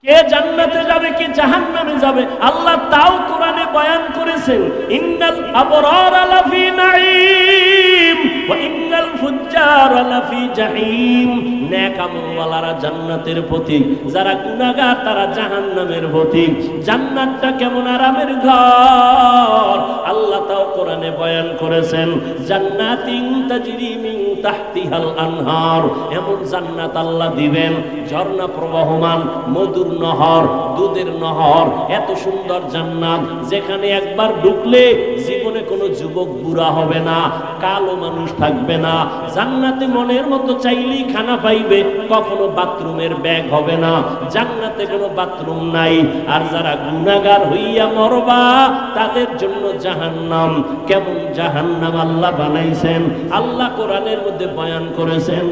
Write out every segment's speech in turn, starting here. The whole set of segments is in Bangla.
কে জান্নাতে যাবে, কে জাহান্নামে যাবে, আল্লাহ তাও কোরআনে বয়ান করেছেন। ইন্নাল আবরারা লাফি নাঈম ওয়া ইন্নাল ফুজ্জারা লাফি জাহিম। নেক আমলওয়ালারা জান্নাতের পথিক, যারা গুনাহগার তারা জাহান্নামের পথিক। জান্নাতটা কেমন আরামের ঘর, আল্লাহ তাও কোরআনে বয়ান করেছেন। জান্নাতিন তাজরি মিন তাহতিহাল আনহার, এমন জান্নাত আল্লাহ দিবেন, ঝর্ণা প্রবাহমান, মধুর নহর, দুধের নহর, এত সুন্দর জান্নাত যেখানে একবার ঢুকলে জীবনে কোনো যুবক বুড়া হবে না, কালো মানুষ থাকবে না। জান্নাতে মনের মতো চাইলেই খানা পাইবে, কখনো বাথরুমের ব্যাগ হবে না। জান্নাতে কোনো বাথরুম নাই। আর যারা গুনাহগার হইয়া মরবা তাদের জন্য জাহান্নাম। কেমন জাহান্নাম আল্লাহ বানাইছেন, আল্লাহ কোরআনের মধ্যে বয়ান করেছেন,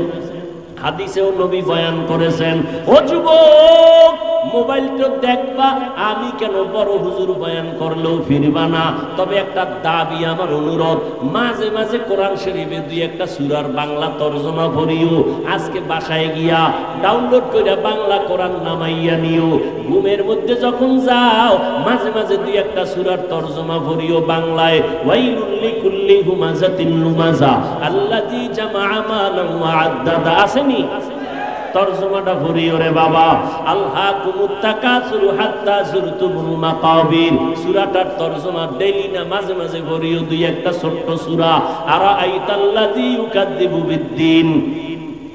হাদিসেও নবী বয়ান করেছেন। ও যুবক, মোবাইল তো দেখবা, আমি কেন বড় হুজুর বয়ান করলেও ফিরবা না। তবে একটা দাবি, আমার অনুরোধ, মাঝে মাঝে কোরআন শরীফে দুই একটা সূরার বাংলা তরজমা পড়িও। আজকে বাসায় গিয়া ডাউনলোড করে বাংলা কোরআন নামাইয়া নিও। ঘুমের মধ্যে যখন যাও মাঝে মাঝে দুই একটা সূরার তরজমা পড়িও বাংলায়। ওয়াইলুল লিকুল্লি হুমাযাতিন লুমাযা আল্লাযী জামাআ মালান ওয়া আদ্দাদা। আসেনি তরজমাটা পড়িও রে বাবা। আলহাকুমুত তাকাসুরু হাত্তা যুরতুমুল মাকাবির, সূরাটার তরজমা ডেইলি না মাঝে মাঝে পড়িও দুই একটা ছোট্ট সূরা। আরাআইতাল্লাযী ইউকাযযিবু বিদ্দীন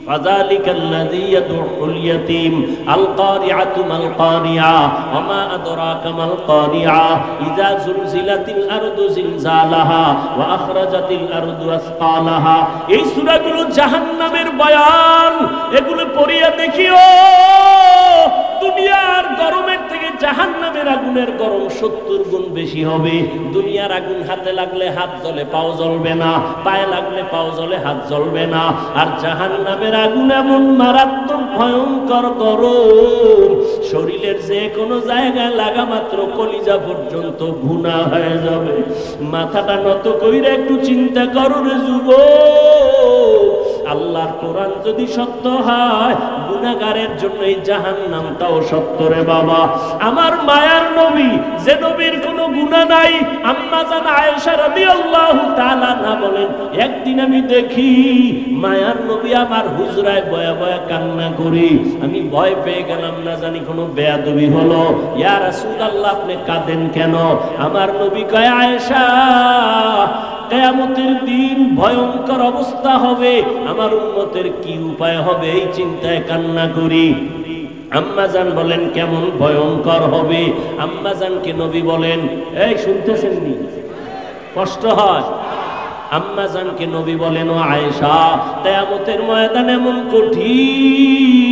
ফাযালিকাল্লাযী ইয়াদউল ইয়াতীম। আল কারিআতু মাল কারিআ ওয়া মা আদরাকা মাল কারিআ ইযা যুলজিলাতিল আরদু জিলজালাহা ওয়া আখরাজাতিল আরদু আসকালাহা। এই সূরাগুলো জাহান্নামের বয়ান, এগুলো পড়িয়া দেখিও। দুনিয়ার গরমের থেকে জাহান্নামের আগুনের গরম 70 গুণ বেশি হবে। দুনিয়ার আগুন হাতে লাগলে হাত জ্বলে, পাও জ্বলবে না, পায়ে লাগলে পাও জ্বলে, হাত জ্বলবে না। আর জাহান্নামের আগুন এমন মারাত্মক ভয়ঙ্কর গরম, শরীরের যে কোনো জায়গায় লাগা মাত্র কলিজা পর্যন্ত ভুনা হয়ে যাবে। মাথাটা নত কইরা একটু চিন্তা করো রে যুবক, আল্লাহর কোরআন যদি সত্য হয়, গুনাহগারের জন্য এই জাহান্নামটাও সত্য রে বাবা। আমার মায়ার নবী, যে নবীর কোনো গুনাহ নাই, আম্মা জান আয়েশা রাদিয়াল্লাহু তাআলা না বলেন, একদিন আমি দেখি মায়ার নবী আমার হুজরায় বয়া বয়া কান্না করি। আমি ভয় পেয়ে গেলাম, না জানি কোনো বেয়াদবি হলো। ইয়া রাসূলুল্লাহ, আপনি কাঁদেন কেন? আমার নবী কয়, আয়েশা, কিয়ামতের দিন ভয়ঙ্কর অবস্থা হবে, আমার উম্মতের কি উপায় হবে এই চিন্তায় কান্না করি। আম্মাজান বলেন, কেমন ভয়ঙ্কর হবে? আম্মাজানকে নবী বলেন, এই শুনতেছেন নি? কষ্ট হয়? আম্মাজানকে নবী বলেন, ও আয়েশা, কিয়ামতের ময়দান এমন কঠিন,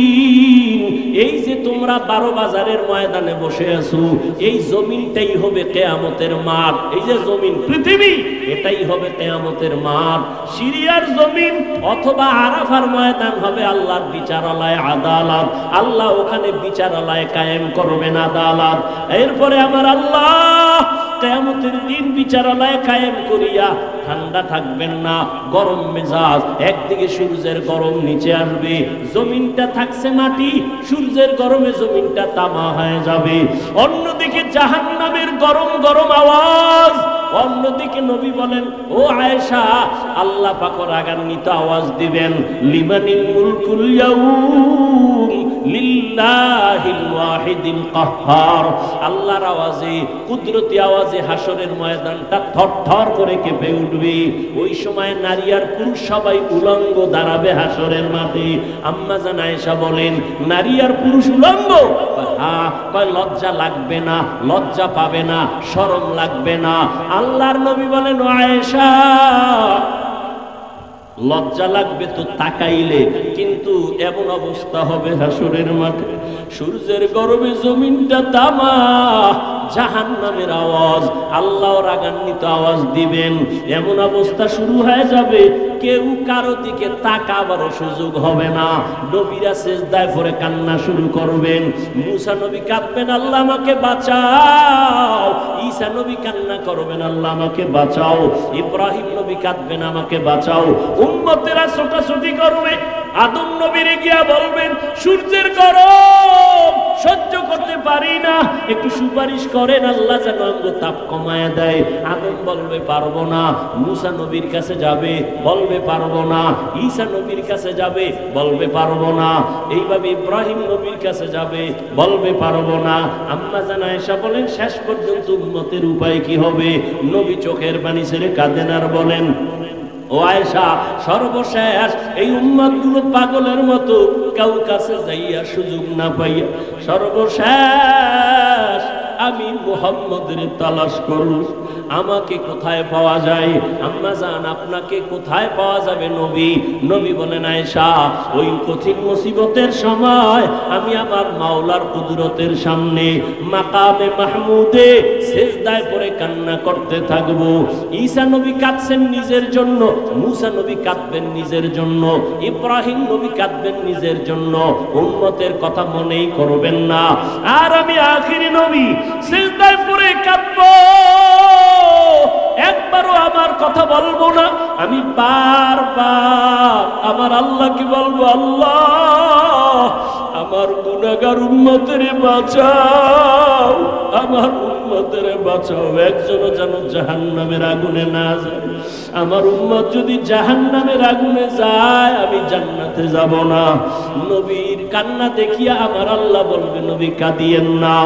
এই যে তোমরা 12 বাজারের ময়দানে বসে আছো, এই জমিনটাই হবে কিয়ামতের মাঠ। এই যে জমিন, পৃথিবী, এটাই হবে কিয়ামতের মাঠ। সিরিয়ার জমিন অথবা আরাফার ময়দান হবে আল্লাহর বিচারালয়, আদালত। আল্লাহ ওখানে বিচারালয় কায়েম করবেন, আদালত। এরপরে আমার আল্লাহ কিয়ামতের দিন বিচারালয় কায়েম করিয়া ঠান্ডা থাকবেন না, গরম মেজাজ। একদিকে সূর্যের গরম নিচে আসবে, জমিনটা থাকছে মাটি, সূর্যের গরমে জমিনটা তামা হয়ে যাবে। অন্যদিকে জাহান্নামের গরম গরম আওয়াজ। অন্যদিকে নবী বলেন, ও আয়েশা, আল্লাহ পাক রাগান্বিত আওয়াজ দিবেন, লিমানিল মুলকুল ইয়াউম লিল্লাহিল ওয়াহিদিল কাহ্হার। আল্লাহর আওয়াজে, কুদরতি আওয়াজে হাসরের ময়দানটা থরথর করে কেঁপে উঠবে। ওই সময় নারী আর পুরুষ সবাই উলঙ্গ দাঁড়াবে হাসরের মাঠে। আম্মা জান আয়েশা বলেন, নারী আর পুরুষ উলঙ্গ? হ্যাঁ। কয়, লজ্জা লাগবে না? লজ্জা পাবে না? শরম লাগবে না? আল্লাহর নবী বলেন, ও আয়েশা, লজ্জা লাগবে তো তাকাইলে, কিন্তু এমন অবস্থা হবে হাসরের মাঠে, সূর্যের গরমে জমিনটা তামা, জাহান্নামের আওয়াজ, আল্লাহ রাগান্বিত আওয়াজ দিবেন। এমন অবস্থা শুরু হয়ে যাবে, কেউ কারো দিকে তাকাবারও সুযোগ হবে না। নবীরা সিজদায় পড়ে কান্না শুরু করবেন। মুসা নবী কাঁদবেন, আল্লাহ আমাকে বাঁচাও। ঈসা নবী কান্না করবেন, আল্লাহ আমাকে বাঁচাও। ইব্রাহিম নবী কাঁদবেন, আমাকে বাঁচাও। উম্মতেরা ছোটাছুটি করবে, আদম নবীরে গিয়া বলবেন, সূর্যের গরম, সহ্য করতে পারি না, একটু সুপারিশ করেন আল্লাহ যেন আমাকে তাপ কমায় দেয়। আদম বলবে পারবো না। মুসা নবীর কাছে যাবে, বলবে পারবো না। ঈসা নবীর কাছে যাবে, বলবে পারবো না। এইভাবে ইব্রাহিম নবীর কাছে যাবে, বলবে পারবো না। আম্মা জান আয়েশা বলেন শেষ পর্যন্ত উম্মতের উপায় কি হবে? নবী চোখের পানি ছেড়ে কাঁদেন আর বলেন, ও আয়েশা, সর্বশেষ এই উম্মতগুলো পাগলের মতো কাউ কাছে যাইয়া সুযোগ না পাইয়া সর্বশেষ আমি মুহাম্মদের তালাশ করব। আমাকে কোথায় পাওয়া যায়? আম্মা জান, আপনাকে কোথায় পাওয়া যাবে নবী? নবী বলেন, আয়েশা, ওই কঠিন মুসিবতের সময় আমি আমার মাওলার কুদরতের সামনে মাকামে মাহমুদে সিজদায় পড়ে কান্না করতে থাকব। ঈসা নবী কাঁদছেন নিজের জন্য, মুসা নবী কাঁদবেন নিজের জন্য, ইব্রাহিম নবী কাঁদবেন নিজের জন্য, উম্মতের কথা মনেই করবেন না। আর আমি আখিরি নবী সিজদায় পড়ে কাঁদবো, একবারও আমার কথা বলবো না। আমি বারবার আমার আল্লাহকে বলবো, আল্লাহ আমার গুনাহগার উম্মতের বাঁচাও, আমার উম্মতের বাঁচাও, একজনও যেন জাহান্নামের আগুনে না যায়। আমার উম্মত যদি জাহান্নামের আগুনে যায় আমি জান্নাতে যাব না। নবীর কান্না দেখিয়া আমার আল্লাহ বলবে, নবী কাঁদিয়েন না,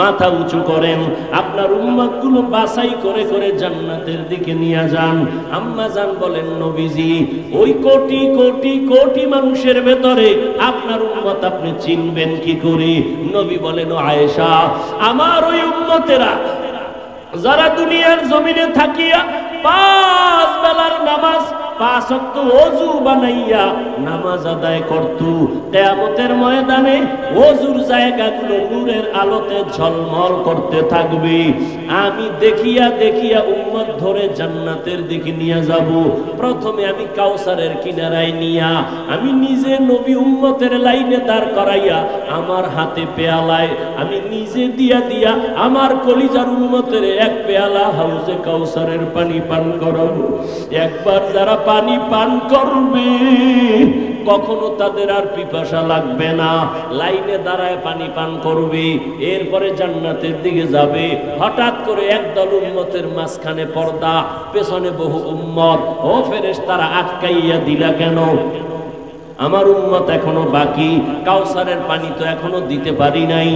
মাথা উঁচু করেন, আপনার উম্মতগুলো বাছাই করে করে জান্নাতের দিকে নিয়ে যান। আম্মা জান বলেন, নবীজি ওই কোটি কোটি কোটি মানুষের ভেতরে আপনার উম্মত আপনি চিনবেন কি করে? নবী বলেন, ও আয়েশা, আমার ওই উম্মতেরা যারা দুনিয়ার জমিনে থাকিয়া 5 বেলার নামাজ 5 ওয়াক্ত ওযু বানাইয়া নামাজ আদায় করত, কিয়ামতের ময়দানে ওযুর জায়গাগুলো নূরের আলোতে ঝলমল করতে থাকবে। আমি দেখিয়া দেখিয়া উম্মত ধরে জান্নাতের দিকে নিয়ে যাব। প্রথমে আমি কাউসারের কিনারায় নিয়া আমি নিজে নবী উম্মতের লাইনে দাঁড় করাইয়া আমার হাতে পেয়ালায় আমি নিজে দিয়া দিয়া আমার কলিজার উম্মতের এক পেয়ালা হাউজে কাউসারের পানি পান করাবো। একবার যারা পানি পান করবে কখনো তাদের আর পিপাসা লাগবে না, লাইনে দাঁড়ায় পানি পান করবে, এরপরে জান্নাতের দিকে যাবে। হঠাৎ করে একদল উম্মতের মাঝখানে পর্দা, পেছনে বহু উম্মত। ও ফেরেশতারা আটকাইয়া দিলা কেন? আমার উম্মত এখনো বাকি, কাউসারের পানি তো এখনো দিতে পারি নাই।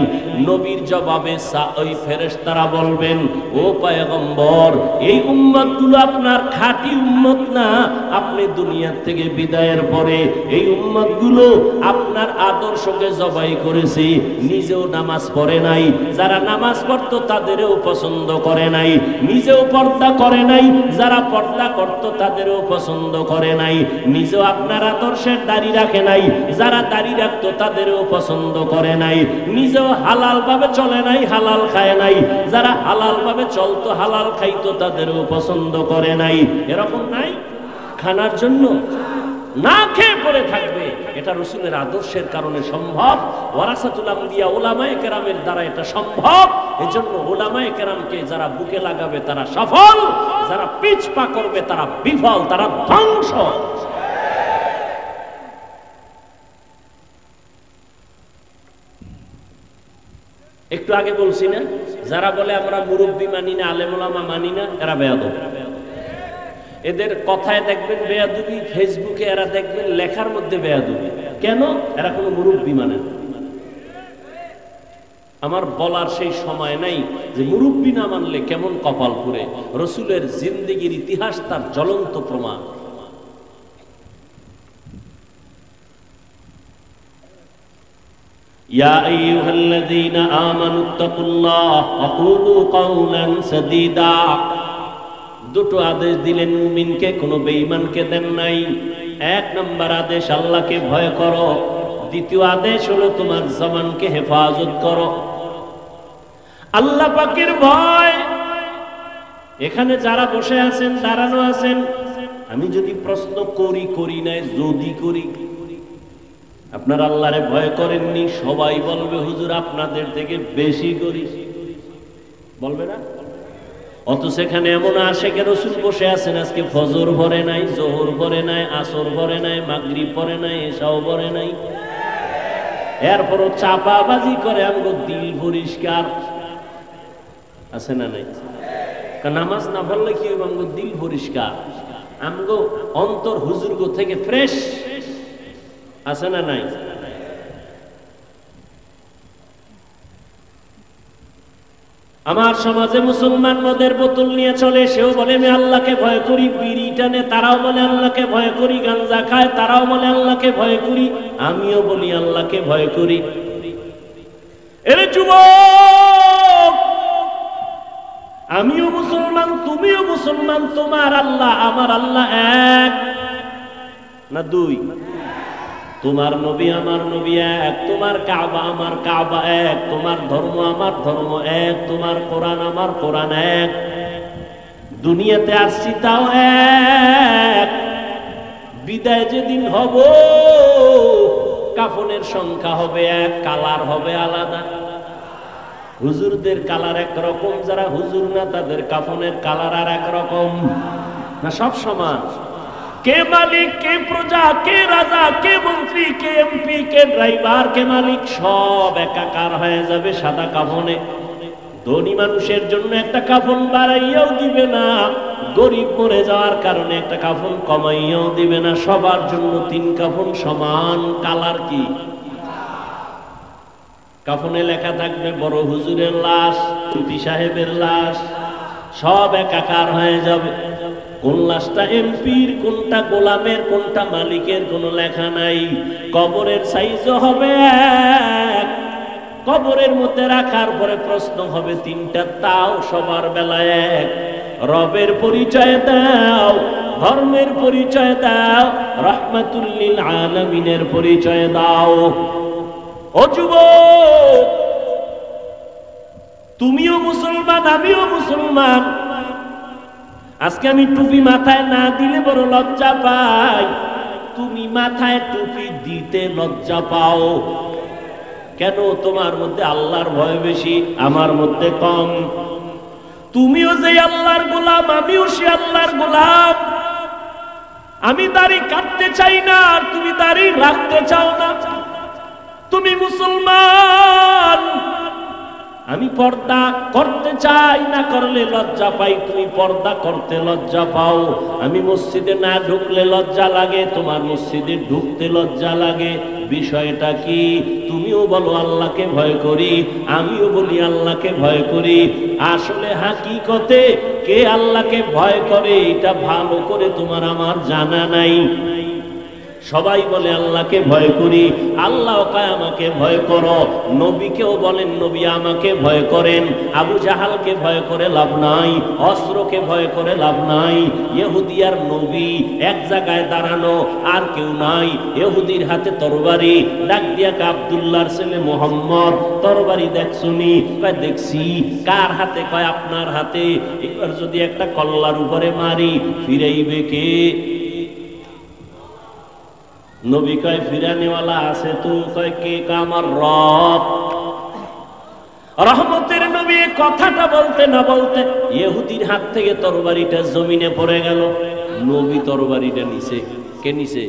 নবীর জবাবে ওই ফেরেশতারা বলবেন, ও পয়গম্বর, এই উম্মতগুলো আপনার খাঁটি উম্মত না। আপনি দুনিয়া থেকে বিদায়ের পরে এই উম্মতগুলো আপনার আদর্শকে জবাই করেছে, নিজেও নামাজ পড়ে নাই, যারা নামাজ পড়তো তাদেরও পছন্দ করে নাই, নিজেও পর্দা করে নাই, যারা পর্দা করতো তাদেরও পছন্দ করে নাই, নিজেও আপনার আদর্শের দাঁড়িয়ে রাখে নাই, যারা দাড়ি রাখতো তাদেরও পছন্দ করে নাই, নিজেও হালাল ভাবে চলে নাই, হালাল খায় নাই, যারা হালাল ভাবে চলতো হালাল খাইতো তাদেরও পছন্দ করে নাই। এরকম নাই? খানার জন্য না খেয়ে পড়ে থাকবে, এটা রাসূলের আদর্শের কারণে সম্ভব। ওয়ারাসাতুল আম্বিয়া উলামায়ে কেরামের দ্বারা এটা সম্ভব। এজন্য উলামায়ে কেরামকে যারা বুকে লাগাবে তারা সফল, যারা পিছ পা করবে তারা বিফল, তারা ধ্বংস। একটু আগে বলছি না, যারা বলে আমরা মুরব্বী মানি না, আলেম ওলামা মানি না, এরা বেয়াদব। এদের কথায় দেখবেন বেয়াদবি, ফেসবুকে এরা দেখবেন লেখার মধ্যে বেয়াদবি। কেন? এরা কোনো মুরব্বী মানে না। আমার বলার সেই সময় নাই যে মুরব্বী না মানলে কেমন কপাল পুড়ে। রাসূলের জিন্দেগির ইতিহাস তার জ্বলন্ত প্রমাণ। ইয়া আইয়ুহাল্লাযীনা আমানুত্তাকুল্লাহ ওয়া কুলু কাওলান সাদীদা। দুটো আদেশ দিলেন মুমিনকে, কোনো বেঈমানকে দেন নাই। এক নম্বর আদেশ আল্লাহকে ভয় করো, দ্বিতীয় আদেশ হলো তোমার জবানকে হেফাজত করো। আল্লাহ পাকের ভয়। এখানে যারা বসে আছেন, দাঁড়ানো আছেন, আমি যদি প্রশ্ন করি নাই, যদি করি আপনার আল্লাহরে ভয় করেননি, সবাই বলবে হুজুর আপনাদের থেকে বেশি করি, বলবে না? অথচ এখানে এমন আশেকে রাসূল বসে আছেন, আজকে ফজর পড়ে নাই, জোহর পড়ে নাই, আসর পড়ে নাই, মাগরিব পড়ে নাই, এশাও পড়ে নাই। এরপরও চাপাবাজি করে আমগো দিল পরিষ্কার আছে না নাই? নামাজ না পড়লে কি হবে? আমগো দিল পরিষ্কার, আমগো অন্তর হুজুরগো থেকে ফ্রেশ আছে না নাই? আমার সমাজে মুসলমান মদের বোতল নিয়ে চলে, সেও বলে আমি আল্লাহকে ভয় করি। বিড়ি টানে, তারাও বলে আল্লাহকে ভয় করি। গাঞ্জা খায়, তারাও বলে আল্লাহকে ভয় করি। আমিও বলি আল্লাহকে ভয় করি। এরে যুবক, আমিও মুসলমান, তুমিও মুসলমান। তোমার আল্লাহ আমার আল্লাহ এক না দুই? তোমার নবী আমার নবী এক, তোমার কাবা আমার কাবা এক, তোমার ধর্ম আমার ধর্ম এক, তোমার কোরআন আমার কোরআন এক। দুনিয়াতে আসছি তাও এক। বিদায় যেদিন হব, কাফনের সংখ্যা হবে এক, কালার হবে আলাদা। হুজুরদের কালার একরকম, যারা হুজুর না তাদের কাফনের কালার আর একরকম না? সব সমান? কে মালিক, কে প্রজা, কে রাজা, কে মন্ত্রী, কে এমপি, কে ড্রাইভার, কে মালিক, সব একাকার হয়ে যাবে সাদা কাফনে। ধনী মানুষের জন্য একটা কাফন বাড়াইয়াও দিবে না, গরিব মরে যাওয়ার কারণে একটা কাফন কমাইয়াও দিবে না। সবার জন্য তিন কাফন সমান। কালার কি? কাফনে লেখা থাকবে বড় হুজুরের লাশ, টুপি সাহেবের লাশ, সব একাকার হয়ে যাবে। কোন লাশটা এমপির, কোনটা গোলামের, কোনটা মালিকের কোনো লেখা নাই। কবরের সাইজও হবে এক। কবরের মধ্যে রাখার পরে প্রশ্ন হবে তিনটা, তাও সবার বেলায় এক। রবের পরিচয় দাও, ধর্মের পরিচয় দাও, রাহমাতুল লিল আলামিনের পরিচয় দাও। ও যুবক, তুমিও মুসলমান, আমিও মুসলমান। আজকে আমি টুপি মাথায় না দিলে বড় লজ্জা পাই। তুমি মাথায় টুপি দিতে লজ্জা পাও কেন? তোমার মধ্যে আল্লাহর ভয় বেশি, আমার মধ্যে কম। তুমিও যে আল্লাহর গোলাম, আমিও সে আল্লাহর গোলাম। আমি দাড়ি কাটতে চাই না, আর তুমি দাড়ি রাখতে চাও না। তুমি মুসলমান, আমি পর্দা করতে চাই, না করলে লজ্জা পাই। তুমি পর্দা করতে লজ্জা পাও। আমি মসজিদে না ঢুকলে লজ্জা লাগে, তোমার মসজিদে ঢুকতে লজ্জা লাগে। বিষয়টা কি? তুমিও বলো আল্লাহকে ভয় করি, আমিও বলি আল্লাহকে ভয় করি। আসলে হাকিকতে কে আল্লাহকে ভয় করে এটা ভালো করে তোমার আমার জানা নাই। সবাই বলে আল্লাহকে ভয় করি, আল্লাহ কয় আমাকে ভয় করো। নবীকেও বলেন নবী আমাকে ভয় করেন। আবু জাহালকে ভয় করে লাভ নাই, অস্ত্রকে ভয় করে লাভ নাই। ইহুদি আর নবী এক জায়গায় দাঁড়ানো, আর কেউ নাই। ইহুদির হাতে তরবারি, ডাক দিয়া কে আব্দুল্লাহর ছেলে মুহাম্মদ, তরবারি দেখছুনি? কয় দেখছি। কার হাতে? কয় আপনার হাতে। এবার যদি একটা কল্লার উপরে মারি, ফিরাইবে কে? নবী কয় ফিরানেওয়ালা আছে তো। কয় কে? আমার রব। রহমতের নবী কথাটা বলতে না বলতে ইহুদির হাত থেকে তরবারিটা জমিনে পড়ে গেল। নবী তরবারিটা নিছে। কে নিছে?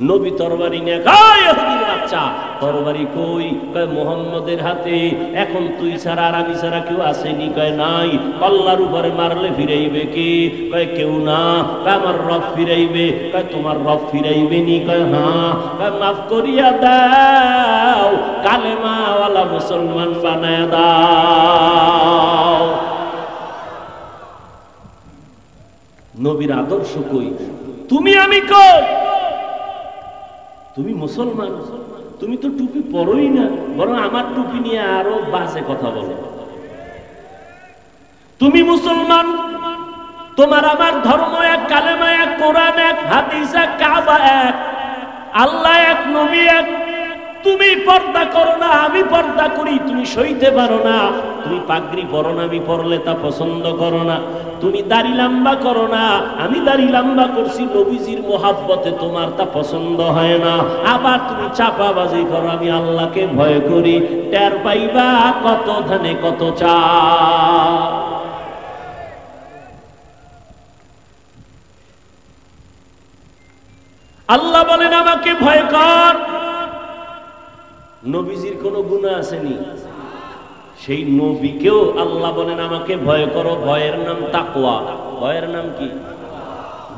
নবী তরবারি নিয়ে কয় ইহুদির বাচ্চা তরবারি কই? কয় মুহাম্মদের হাতে। এখন তুই ছাড়া আর আমি ছাড়া কেউ আসেনি? কয় নাই। কল্লার উপরে মারলে ফিরাইবে কে? কয় কেউ না। কয় আমার রব ফিরাইবে। কয় তোমার রব ফিরাইবে নি? কয় হ্যাঁ। কয় মাফ করিয়া দাও, কালেমাওয়ালা মুসলমান বানায় দাও। নবীর আদর্শ কই? তুমি আমি কই? তুমি মুসলমান, তুমি তো টুপি পরোই না, বরং আমার টুপি নিয়ে আরো বাজে কথা বলো। তুমি মুসলমান, তোমার আমার ধর্ম এক, কালেমা এক, কোরআন এক, হাদিস এক, কাবা এক, আল্লাহ এক, নবী এক। তুমি পর্দা করো না, আমি পর্দা করি, তুমি সইতে পারো না। তুমি পাগড়ি পরো না, আমি পরলে তা পছন্দ করো না। তুমি দাড়ি লম্বা করো না, আমি দাড়ি লম্বা করছি নবীজির মোহাব্বতে, তোমার তা পছন্দ হয় না। আবার তুমি চাপাবাজি করো, আমি আল্লাহকে ভয় করি। টের পাইবা কত ধানে কত চাল। আল্লাহ বলেন আমাকে ভয় কর। নবীজির কোনো গুনাহ আসেনি? সেই নবীকেও আল্লাহ বলেন আমাকে ভয় করো, ভয়ের নাম তাকওয়া। ভয়ের নাম কি?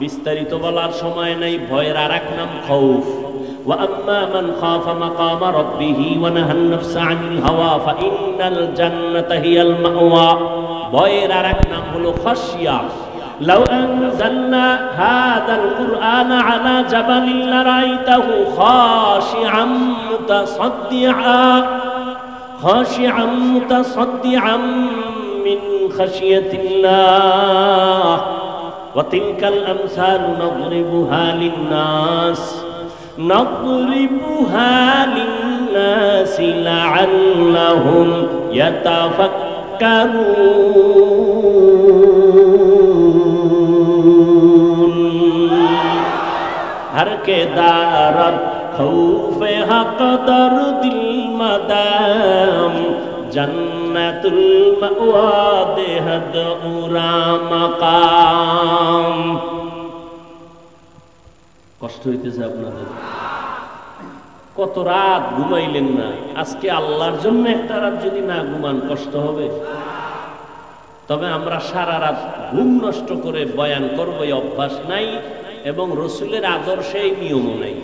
বিস্তারিত বলার সময় নাই। ভয়ের আর এক নাম খাউফ। ওয়া আম্মা মান খাফা মাকামা রাব্বিহি ওয়া নাহান নাফসা আনিল হাওয়া ফাইন্নাল জান্নাতা হিয়াল মাওয়া। ভয়ের আর এক নাম হলো খাশিয়া। লাউ আনজালনা হাযাল কুরআনা আলা জাবালিন লারাইতাহু খাশিআম মুতাসাদ্দিআম মিন খাশিয়াতিল্লাহ ওয়া তিলকাল আমসালু নাদরিবুহা লিন-নাস লাআল্লাহুম ইয়াতাফাক্কারুন। हर के दारत खौफे हक दर दिल मदाम जन्नतुल मअवा देहद उरा मकाम। কষ্ট হইতেছে আপনাদের? কত রাত ঘুমাইলেন না? আজকে আল্লাহর জন্য একটা রাত যদি না ঘুমান কষ্ট হবে। তবে আমরা সারা রাত ঘুম নষ্ট করে বয়ান করবো এই অভ্যাস নাই, এবং রসুলের আদর্শে এই নিয়মও নাই।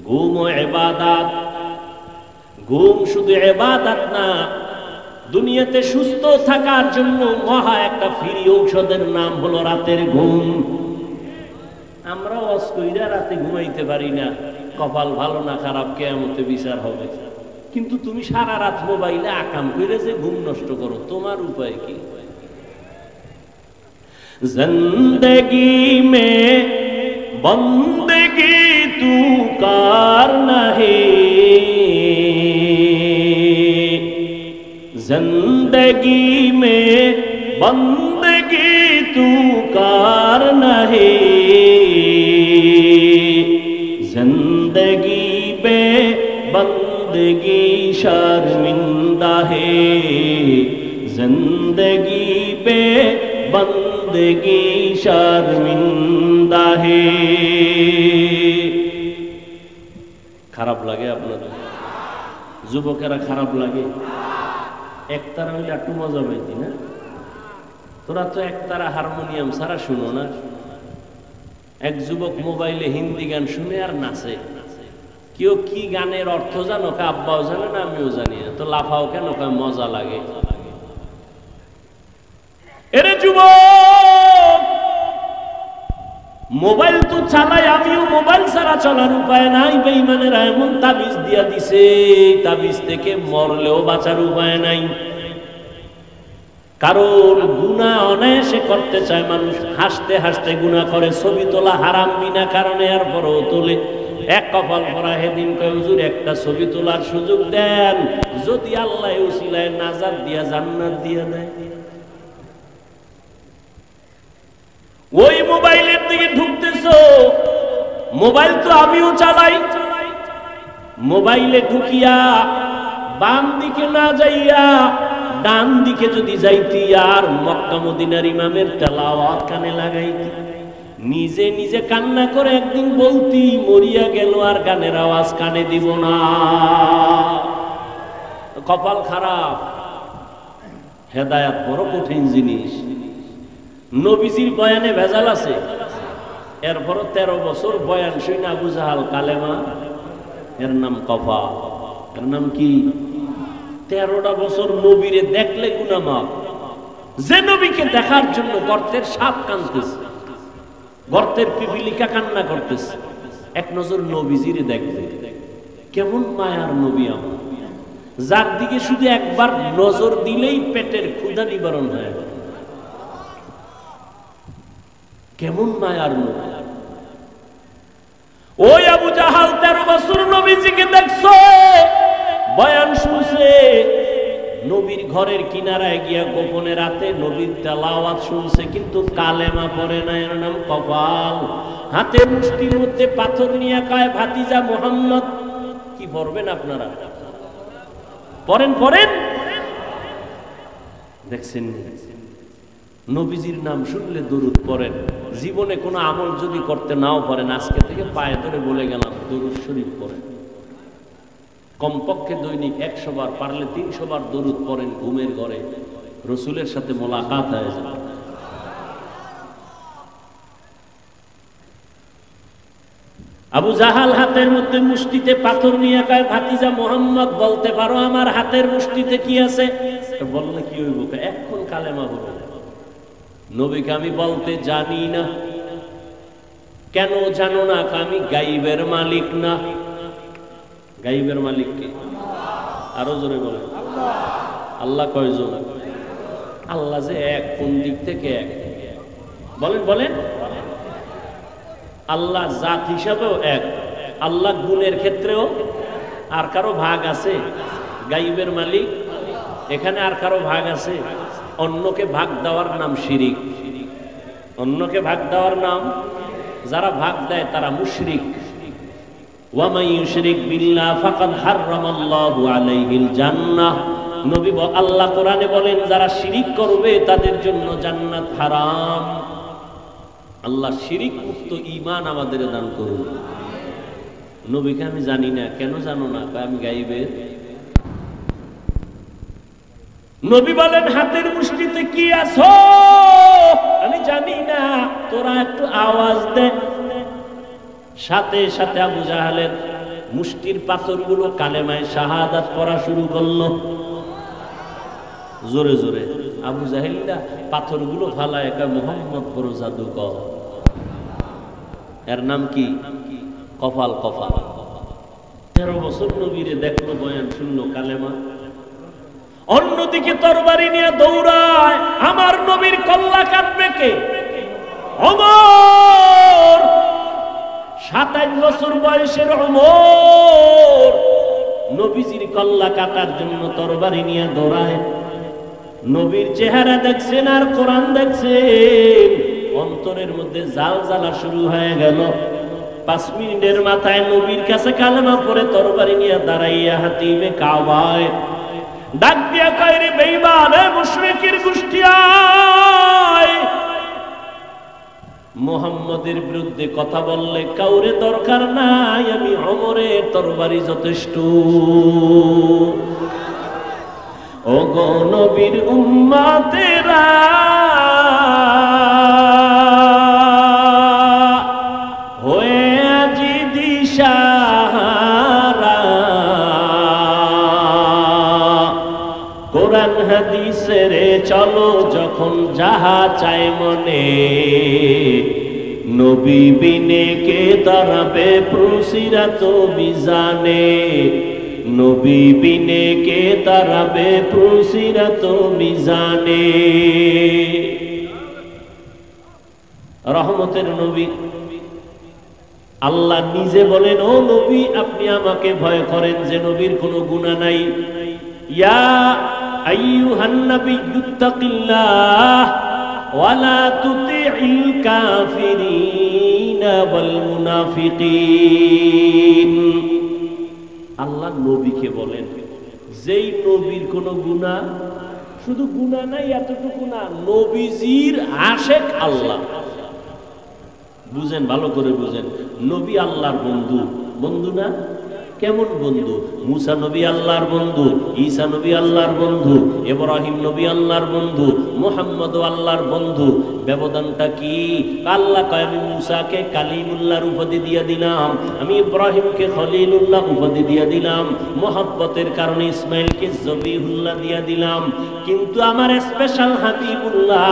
ঘুম ও ইবাদত। ঘুম শুধু ইবাদত না, দুনিয়াতে সুস্থ থাকার জন্য মহা একটা ফ্রি ঔষধের নাম হলো রাতের ঘুম। আমরা ওয়াজ কইরা রাতে ঘুমাইতে পারি না, কপাল ভালো না খারাপ কিয়ামতে বিচার হবে। কিন্তু তুমি সারা রাত মোবাইলে আকাম কইরা যে ঘুম নষ্ট করো, তোমার উপায় কি? जिंदगी में बंदगी तू करना है, जिंदगी में बंदगी तू करना है, जिंदगी में बंदगी शर्मिंदा है, जिंदगी में बंदगी शर्मिंदा है। খারাপ লাগে আপনাদের? যুবকেরা খারাপ লাগে? একতারা হইলে একটু মজা পাইতি না? তোরা তো একতারা হারমোনিয়াম ছাড়া শুনো না। এক যুবক মোবাইলে হিন্দি গান শুনে আর নাচে। কেউ কি গানের অর্থ জানো? আব্বাও জানে না, আমিও জানি না। তো লাফাও কেন? মজা লাগে। এরে যুবক, মোবাইল তো চালাই, আমিও মোবাইল ছাড়া চলার উপায় নাই। বেঈমানেরা এমন তাবিজ দিয়া দিছে, তাবিজ থেকে মরলেও বাঁচার উপায় নাই। কারণ গুনাহ অনায়াসে করতে চায় মানুষ, হাসতে হাসতে গুনাহ করে। ছবি তোলা হারাম বিনা কারণে, আর পরও তোলে। এক কপাল পরা হেদিন কয় হুজুর একটা ছবি তোলার সুযোগ দেন, যদি আল্লাহ উসিলায় নাজাত দিয়া জান্নাত দিয়া দেয়। ওই মোবাইলের দিকে ঢুকতেছো, মোবাইল তো আমিও চালাই। মোবাইলে ঢুকিয়া বাম দিকে না যাইয়া ডান দিকে যদি যাইতি, আর মক্কা মদিনার ইমামের তেলাওয়াত কানে লাগাইতি, নিজে নিজে কান্না করে একদিন বলতি মরিয়া গেল আর গানের আওয়াজ কানে দিব না। কপাল খারাপ। হেদায়েত বড় কঠিন জিনিস। নবীজির বয়ানে ভেজাল আছে, এরপরও 13 বছর বয়ান শুনে আবু জাহাল কালেমা, এর নাম কফা। এর নাম কি? 13টা বছর নবীরে দেখলে গুনাহ মাফ। যে নবীকে দেখার জন্য গর্তের সাপ কাঁদতেছে, গর্তের পিপিলিকা কান্না করতেছে, এক নজর নবীজিরে দেখবে। কেমন মায়ার নবী আমার, যার দিকে শুধু একবার নজর দিলেই পেটের ক্ষুধা নিবারণ হয়। কেমন মায়ার নবী। ওই আবু জাহাল 13 বছর নবীজিকে দেখছো, বয়ান শুনছে, নবীর ঘরের কিনারায় গিয়া গোপনে রাতে নবীর তেলাওয়াত শুনছে, কিন্তু কালেমা পড়ে না। এর নাম কপাল। হাতে মুষ্টির মধ্যে পাথর নিয়ে কয় ভাতিজা মুহাম্মদ। কি পড়বেন আপনারা? পড়েন পড়েন। দেখছেন নবীজির নাম শুনলে দরুদ পড়েন। জীবনে কোনো আমল যদি করতে নাও পারেন, আজকে থেকে পায়ে ধরে বলে গেলাম দরুদ শরীফ পড়েন। কমপক্ষে দৈনিক 100 বার, পারলে 300 বার দরুদ পড়েন, ঘুমের ঘরে রসুলের সাথে মোলাকাত হয়ে যাবে। আবু জাহাল হাতের মধ্যে মুষ্টিতে পাথর নিয়ে কয়, ভাতিজা মোহাম্মদ বলতে পারো আমার হাতের মুষ্টিতে কি আছে? বললে কি হইব? এখন কালেমা বলো। নবীকে আমি বলতে জানি না। কেন জানো না? আমি গাইবের মালিক না। গাইবের মালিক কে? আরো জোরে বলেন। আল্লাহ কয়জন? আল্লাহ যে এক, কোন দিক থেকে এক? বলেন বলেন। আল্লাহ জাত হিসাবেও এক, আল্লাহ গুণের ক্ষেত্রেও। আর কারো ভাগ আছে? গাইবের মালিক এখানে আর কারো ভাগ আছে? অন্যকে ভাগ দেওয়ার নাম শিরিক। অন্যকে ভাগ দেওয়ার নাম, যারা ভাগ দেয় তারা মুশরিক। ওয়া মান ইউশরিক বিল্লাহ ফাকাদ হারামাল্লাহু আলাইহিল জান্নাহ। নবী আল্লাহ কোরআনে বলেন, যারা শিরিক করবে তাদের জন্য জান্নাত হারাম। আল্লাহ শিরিক মুক্ত ঈমান আমাদের দান করুন। নবীকে আমি জানি না। কেন জানো না? আমি গাইবের। নবী বলেন, হাতের মুষ্টিতে কি আছো? আমি জানি না। তোরা একটু আওয়াজ দে। সাথে সাথে আবু জাহালের মুষ্টির পাথরগুলো কালেমায়ে শাহাদাত পড়া শুরু করলো জোরে জোরে। আবু জাহেলটা পাথরগুলো ফালায় একা মুহাম্মদ বড় জাদুকর। এর নাম কি? কপাল কপাল। 13 বছর নবীরে দেখলো, বয়ান শুনলো, কালেমা। অন্যদিকে তরবারি নিয়ে দৌড়ায়। আমার নবীর কল্লা কাটবে কে? ওমর। 27 বছর বয়সের ওমর নবীজির কল্লা কাটার জন্য তরবারি নিয়ে দৌড়ায়। নবীর চেহারা দেখছেন আর কোরআন দেখছেন, অন্তরের মধ্যে জাল জ্বালা শুরু হয়ে গেল। 5 মিনিটের মাথায় নবীর কাছে কালেমা পড়ে তরবারি নিয়ে দাঁড়াইয়া হাতিবে কাবায় ডাক দিয়া কয়, রে বেঈমান, এ মুশরিকের গোষ্ঠী, আয়। মুহাম্মদের বিরুদ্ধে কথা বললে কাউরে দরকার নাই, আমি ওমরের তরবারি যথেষ্ট। ও গো নবীর উম্মতেরা, হয়ে আজি দিশাহারা, কোরআন হাদিসের চলো যখন যাহা চায় মনে, নবী বিনে কে দাঁড়াবে প্রসিরাত মিজানে, নবী বিনে কে দাঁড়াবে প্রসিরাত মিজানে। রহমতের নবী আল্লাহ নিজে বলেন, ও নবী আপনি আমাকে ভয় করেন যে নবীর কোনো গুনাহ নাই। ইয়া আইয়ুহান নাবিয়্যুত্তাকিল্লাহ ওয়া লা তুতি'ল কাফিরিনা ওয়াল মুনাফিকিন। আল্লাহ নবীকে বলেন, যেই নবীর কোনো গুনাহ, শুধু গুনাহ নাই এতটুকু না, নবীজির আশেক আল্লাহ। বুঝেন, ভালো করে বুঝেন। নবী আল্লাহর বন্ধু। বন্ধু না? কেমন বন্ধু? মুসা নবী আল্লাহর বন্ধু, ঈসা নবী আল্লাহর বন্ধু, ইব্রাহিম নবী আল্লাহর বন্ধু, মুহাম্মদ আল্লাহর বন্ধু। ব্যবধানটা কি? আল্লাহ কয়, আমি মুসাকে কালিমুল্লাহর উপাধি দিয়ে দিলাম, আমি ইব্রাহিমকে খলিলুল্লাহ উপাধি দিয়ে দিলাম, মুহাব্বতের কারণে ইসমাইলকে জবিহুল্লাহ দিয়ে দিলাম। কিন্তু আমার স্পেশাল হাবিবুল্লাহ,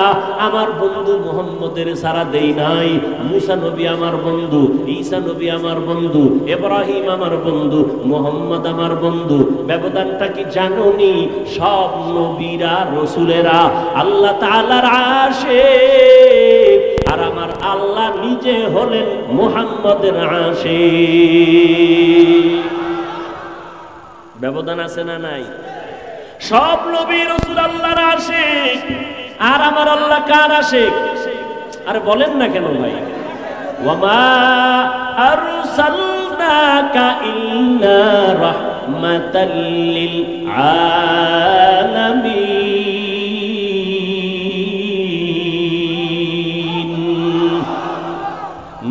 আমার বন্ধু মুহাম্মদের সারা দেই নাই। মুসা নবী আমার বন্ধু, ঈসা নবী আমার বন্ধু, ইব্রাহিম আমার বন্ধু, মুহাম্মদ আমার বন্ধু। ব্যবধানটা কি জানোনি? সব নবীরা রাসূলেরা আল্লাহ তাআলার আশিক, আর আমার আল্লাহ নিজে হলেন মুহাম্মদের আশিক। ব্যবধান আছে না নাই? সব নবী রাসূল আল্লাহর আশিক, আর আমার আল্লাহ কার আশিক? আরে বলেন না কেন ভাই? ওয়ামা আরসালনাকা ইল্লা রাহমাতাল লিল আলামিন।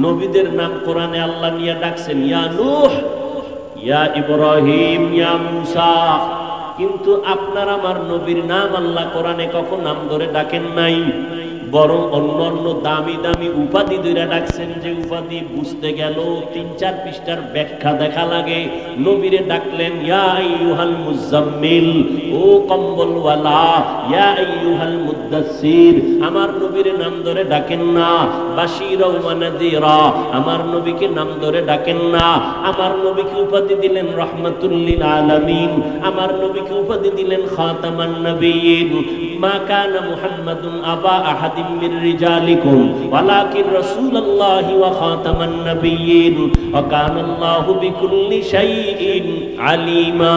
নবীদের নাম কোরআনে আল্লাহ নিয়ে ডাকছেন, ইয়া নূহ, ইয়া ইব্রাহিম ইয়া মূসা। কিন্তু আপনার আমার নবীর নাম আল্লাহ কোরআনে কখন নাম ধরে ডাকেন নাই, বরং অন্য অন্য দামি দামি উপাধি ধরে ডাকছেন, যে উপাধি বুঝতে গেল ৩-৪ পৃষ্ঠার ব্যাখ্যা দেখা লাগে। নবীরে ডাকলেন ইয়া আইয়ুহাল মুজাম্মিল, ও কম্বলওয়ালা, ইয়া আইয়ুহাল মুদ্দাসসির। আমার নবীরে নাম ধরে ডাকেন না। বাশীরা ওয়া নাযীরা, আমার নবীকে নাম ধরে ডাকেন না। আমার নবীকে উপাধি দিলেন রাহমাতুল লিল আলামিন, আমার নবীকে উপাধি দিলেন খাতামান নবিয়্যিন। মা কানা মুহাম্মাদুন আবা আহাদ মির রিজালিকুম ওয়ালাকিন রাসূলুল্লাহি ওয়া খাতামান নাবিয়্যিন ওয়া কানাল্লাহু বিকুল্লি শাইইন আলিমা।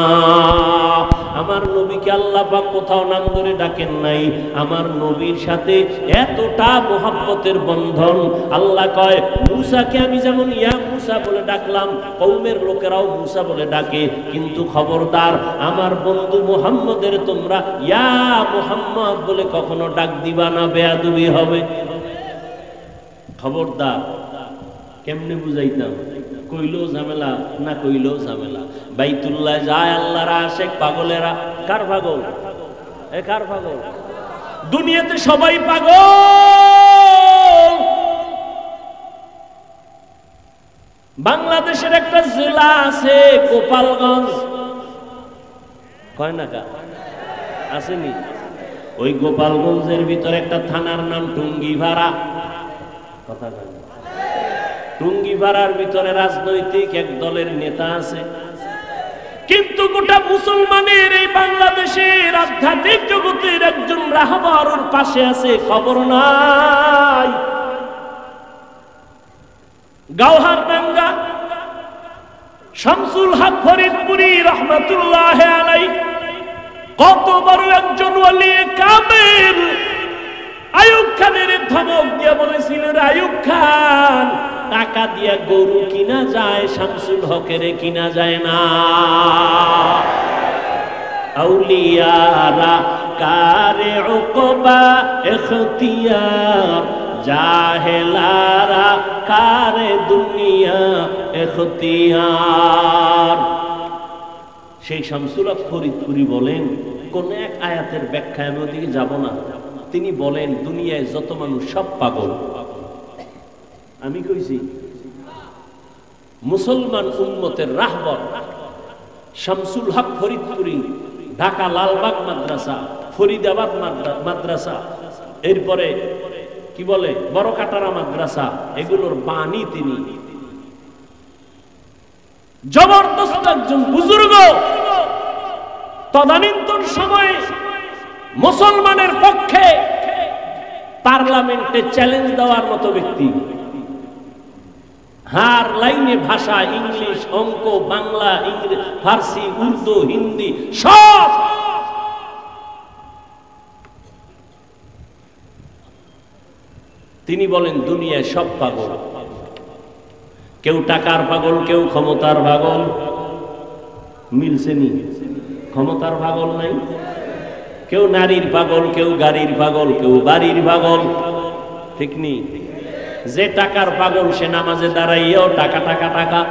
আমার নবীকে আল্লাহ পাক কোথাও নাম ধরে ডাকেন নাই। আমার নবীর সাথে এতটা মহব্বতের বন্ধন। আল্লাহ কয় মূসাকে আমি যেমন ইয়া মূসা বলে ডাকলাম, কওমের লোকেরাও মূসা বলে ডাকে, কিন্তু খবরদার আমার বন্ধু মুহাম্মদের তোমরা ইয়া মুহাম্মদ বলে কখনো ডাক দিবা না, বেয়াদবি হবে। খবরদার। কেমনে বুঝাইতাম? কইলেও ঝামেলা, না কইলেও ঝামেলা। বাইতুল্লাহ যায় আল্লাহর আশিক পাগলেরা। কার পাগল? কার পাগল? দুনিয়াতে সবাই পাগল। বাংলাদেশের একটা জেলা আছে গোপালগঞ্জ, কয় না কা আসেনি? ওই গোপালগঞ্জের ভিতরে একটা থানার নাম টুঙ্গিপাড়া। কথা কয় না? টুঙ্গিপাড়ার ভিতরে রাজনৈতিক এক দলের নেতা আছে, কিন্তু গোটা মুসলমানের এই বাংলাদেশের আধ্যাত্মিক জগতের একজন রাহবার ওর পাশে আছে, খবর নাই। গাওহারডাঙ্গা শামসুল হক ফরিদপুরি রহমাতুল্লাহ আলাইহি কত বড় একজন ওলি কামেল। আইয়ুব খানের ধমক দিয়ে বলেছিলেন, আইয়ুব খান টাকা দিয়ে গরু কিনা যায়, শামসুল হকের কিনা যায় না। আউলিয়ারা কারে উকবা ইখতিয়ার, জাহেলারা কারে দুনিয়া ইখতিয়ার। সেই শামসুল হক ফরিদপুরি বলেন, কোন এক আয়াতের ব্যাখ্যা আমি ওদিকে যাব না। তিনি বলেন দুনিয়ায় যত মানুষ সব পাগল। আমি কইছি মুসলমান উম্মতের রাহবর শামসুল হক ফরিদপুরি, ঢাকা লালবাগ মাদ্রাসা, ফরিদাবাদ মাদ্রাসা, এরপরে কি বলে বড়কাটারা মাদ্রাসা, এগুলোর বাণী তিনি। জবরদস্ত একজন বুজুর্গ, তদানীন্তন সময়ে মুসলমানের পক্ষে পার্লামেন্টে চ্যালেঞ্জ দেওয়ার মতো ব্যক্তি। হার লাইনে ভাষা, ইংলিশ, অঙ্ক, বাংলা, ফার্সি, উর্দু, হিন্দি সব। তিনি বলেন দুনিয়ায় সব পাগল। কেউ টাকার পাগল, কেউ ক্ষমতার পাগল। মিলছে নি? ক্ষমতার পাগল নাই। কেউ নারীর পাগল, কেউ গাড়ির পাগল, কেউ বাড়ির পাগল। ঠিক নি? যে টাকার পাগল সে নামাজে দাঁড়াইয়াও টাকা টাকা টাকা।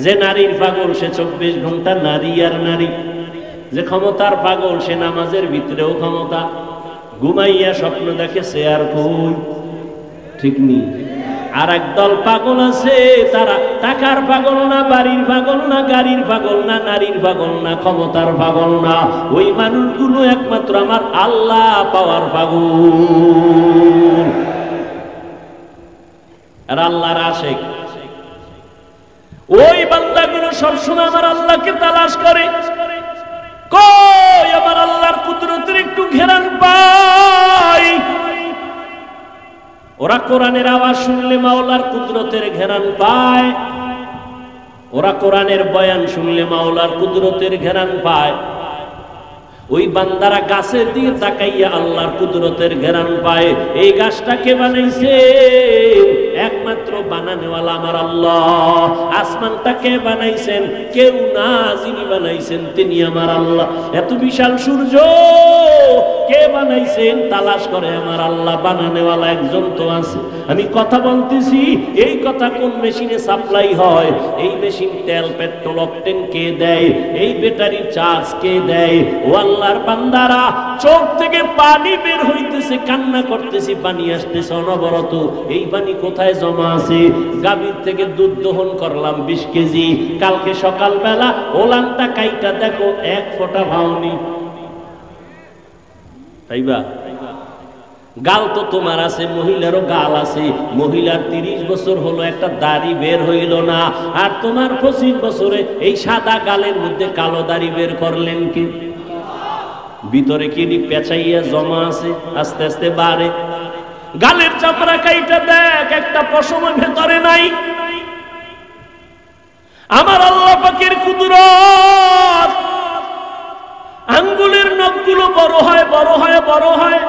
যে নারীর পাগল সে 24 ঘন্টা নারী আর নারী। যে ক্ষমতার পাগল সে নামাজের ভিতরেও ক্ষমতা। ঘুমাইয়া স্বপ্ন দেখে সে আর কই। ঠিক নি? আর একদল পাগল আছে, তারা টাকার পাগল না, বাড়ির পাগল না, গাড়ির পাগল না, নারীর পাগল না, ক্ষমতার পাগল না। ওই মানুষগুলো একমাত্র আমার আল্লাহ পাওয়ার পাগল। আর আল্লাহর আশিক ওই বান্দাগুলো সবসময় আমার আল্লাহকে তালাশ করে। কই আমার আল্লাহর কুদরতের একটু ঘেরান পাই। ওরা কোরআনের আওয়াজ শুনলে মাওলার কুদরতের ঘেরান পায়। ওরা কোরআনের বয়ান শুনলে মাওলার কুদরতের ঘেরান পায়। ওই বান্দারা গাছের দিকে তাকাইয়া আল্লাহর কুদরতের ঘেরান পায়। এই গাছটা কে বানাইছে? একমাত্র বানানেওয়ালা আমার আল্লাহ। আসমানটা কে বানাইছেন? কেউ না, যিনি বানাইছেন তিনি আমার আল্লাহ। এত বিশাল সূর্য কে বানাইছেন তালাশ করে, আমার আল্লাহ বানানেওয়ালা একজন তো আছে। আমি কথা বলতেছি, এই কথা কোন মেশিনে সাপ্লাই হয়, এই মেশিন তেল পেট্রোল অকটেন কে দেয়, এই ব্যাটারি চার্জ কে দেয়? ও আল্লাহর বান্দারা, চোখ থেকে পানি বের হইতেছে, কান্না করতেছি, পানি আসতেছে অনবরত। এই পানি কোথায় জমা আছে? গাভীর থেকে দুধ দহন করলাম 20 কেজি, কালকে সকালবেলা ওলানটা কাইটা দেখো 1 ফোঁটা ভাওনি। তাইবা গাল তো তোমার আছে, মহিলারও গাল আছে। মহিলার 30 বছর হলো, একটা দাড়ি বের হইল না, আর তোমার 25 বছরে এই সাদা গালের মধ্যে কালো দাড়ি বের করলেন কি? ভিতরে কি পেঁচাইয়া জমা আছে, আস্তে আস্তে বাড়ে। গালের চাপড়া কাইটা দেখ, একটা পশম ভেতরে নাই। আমার আল্লাহ পাকের কুদরত, আঙ্গুলের নখগুলো বড় হয় বড় হয় বড় হয়।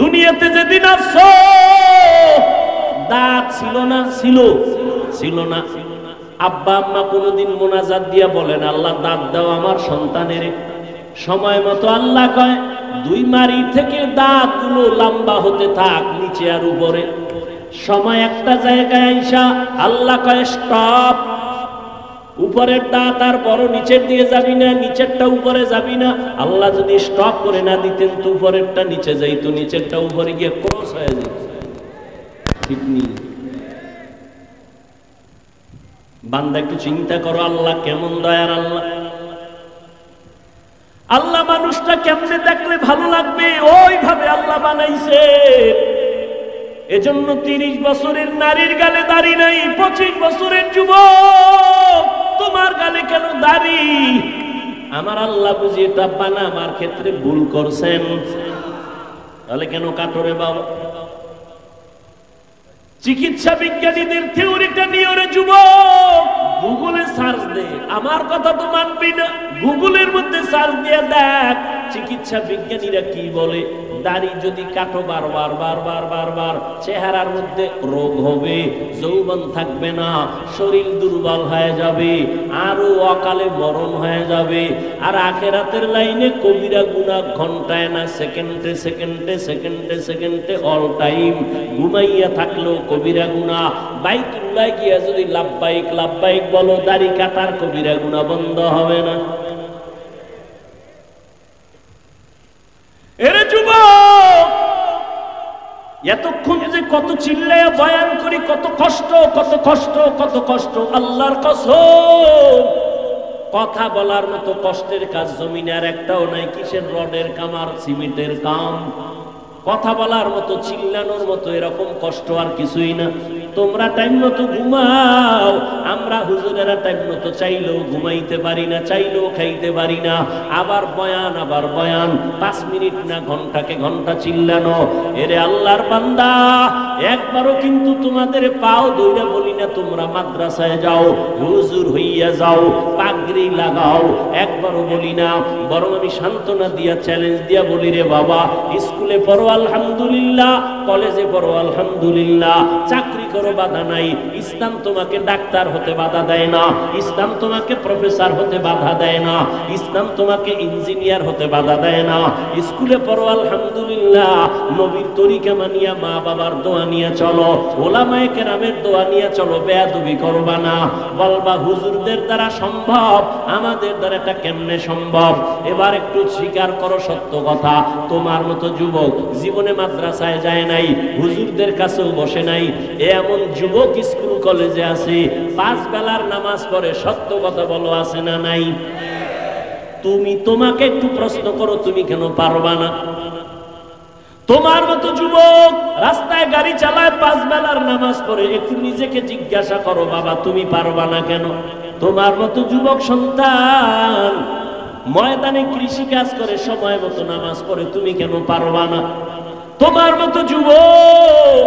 দুনিয়াতে যেদিন আসছো দাঁত ছিল না, ছিল না। আব্বা আম্মা কোনোদিন মোনাজাত দিয়া বলেন, আল্লাহ দাঁত দাও আমার সন্তানের। সময় মতো আল্লাহ কয় 2 মারি থেকে দাঁতগুলো লম্বা হতে থাক, নিচে আর উপরে। সময় একটা জায়গায় আইসা আল্লাহ কয় স্টপ, উপরের দাঁত আর বড় নিচের দিয়ে যাবি না, নিচেরটা উপরে যাবি না। আল্লাহ যদি স্টপ করে না দিতেন তো উপরেরটা নিচে যাইতো, নিচেরটা উপরে গিয়ে ক্রস হয়ে যেত। ঠিক নেই? বান্দা একটু চিন্তা করো, আল্লাহ কেমন দয়ার আল্লাহ। আল্লাহ মানুষটা কেমনে দেখলে ভালো লাগবে, ওইভাবে আল্লাহ বানাইছে। এজন্য 30 বছরের নারীর গালে দাড়ি নাই, 25 বছরের যুবক তোমার গালে কেন দাড়ি? আমার আল্লাহ বুঝি এটা বানাবার ক্ষেত্রে ভুল করছেন, তাহলে কেন কাটরে বাবা? চিকিৎসা বিজ্ঞানীদের থিওরিটা নিয়ে ওরে যুবক গুগলে সার্চ দে, আমার কথা তো মানবি না। গুগলের মধ্যে সার্চ দিয়ে দেখ চিকিৎসা বিজ্ঞানীরা কি বলে। দাড়ি যদি কাটো বারবার বারবার বারবার, চেহারার মধ্যে রোগ হবে, যৌবন থাকবে না, শরীর দুর্বল হয়ে যাবে, আরো অকালে মরণ হয়ে যাবে। আর আখেরাতের লাইনে কবিরা গুনাহ ঘন্টায় না সেকেন্ডে সেকেন্ডে সেকেন্ডে সেকেন্ডে অল টাইম। ঘুমাইয়া থাকলেও কবিরা গুনাহ। বাইতুল্লাহ গিয়া যদি লাব্বাইক লাব্বাইক বলো, দাড়ি কাটার কবিরা গুনাহ বন্ধ হবে না। এরে যুবক, এতক্ষণ যে কত চিল্লায়া বয়ান করি, কত কষ্ট কত কষ্ট কত কষ্ট। আল্লাহর কসম, কথা বলার মতো কষ্টের কাজ জমিনে আর একটাও নাই। কিসের রডের কাম আর সিমেন্টের কাম? কথা বলার মতো, চিল্লানোর মতো এরকম কষ্ট আর কিছুই না। তোমরা টাইম মতো ঘুমাও, আমরা হুজুরেরা টাইম মতো চাইলেও ঘুমাইতে পারি না, চাইলেও খাইতে পারি না। আবার বয়ান, আবার বয়ান, 5 মিনিট না ঘন্টাকে ঘন্টা চিল্লানো। এরে আল্লাহর বান্দা, একবারও কিন্তু তোমাদের পাও দইরা বলি না তোমরা মাদ্রাসায় যাও, হুজুর হইয়া যাও, পাগড়ি লাগাও, একবারও বলি না। বরং আমি সান্ত্বনা দিয়া, চ্যালেঞ্জ দিয়া বলি, রে বাবা, স্কুলে পড়ো আলহামদুলিল্লাহ, কলেজে পড়ো আলহামদুলিল্লাহ, চাকরি করো বাধা নাই। ইসলাম তোমাকে ডাক্তার হতে বাধা দেয় না, ইসলাম তোমাকে প্রফেসর হতে বাধা দেয় না, ইসলাম তোমাকে ইঞ্জিনিয়ার হতে বাধা দেয় না। স্কুলে পড়ো আলহামদুলিল্লাহ, নবীর তরিকা মানিয়া, মা বাবার দোয়া নিয়ে চলো, ওলামায়ে কেরামের দোয়া নিয়ে চলো, বেয়াদবি করবা না। বলবা হুজুরদের দ্বারা সম্ভব, আমাদের দ্বারা এটা কেমনে সম্ভব? এবার একটু স্বীকার করো সত্য কথা, তোমার মতো যুবক জীবনে মাদ্রাসায় যায় নাই, হুজুরদের কাছেও বসে নাই। এমন যুবক স্কুল কলেজে আছে, 5 বেলার নামাজ পড়ে। সত্য কথা বলো, আছে না নাই? তোমাকে একটু প্রশ্ন করো, তুমি কেন পারবা না? তোমার মতো যুবক রাস্তায় গাড়ি চালায়, 5 বেলার নামাজ পড়ে। একটু নিজেকে জিজ্ঞাসা করো, বাবা তুমি পারবা না কেন? তোমার মতো যুবক সন্তান ময়দানে কৃষি কাজ করে, সময় মতো নামাজ পড়ে, তুমি কেন পারবা না? তোমার মতো যুবক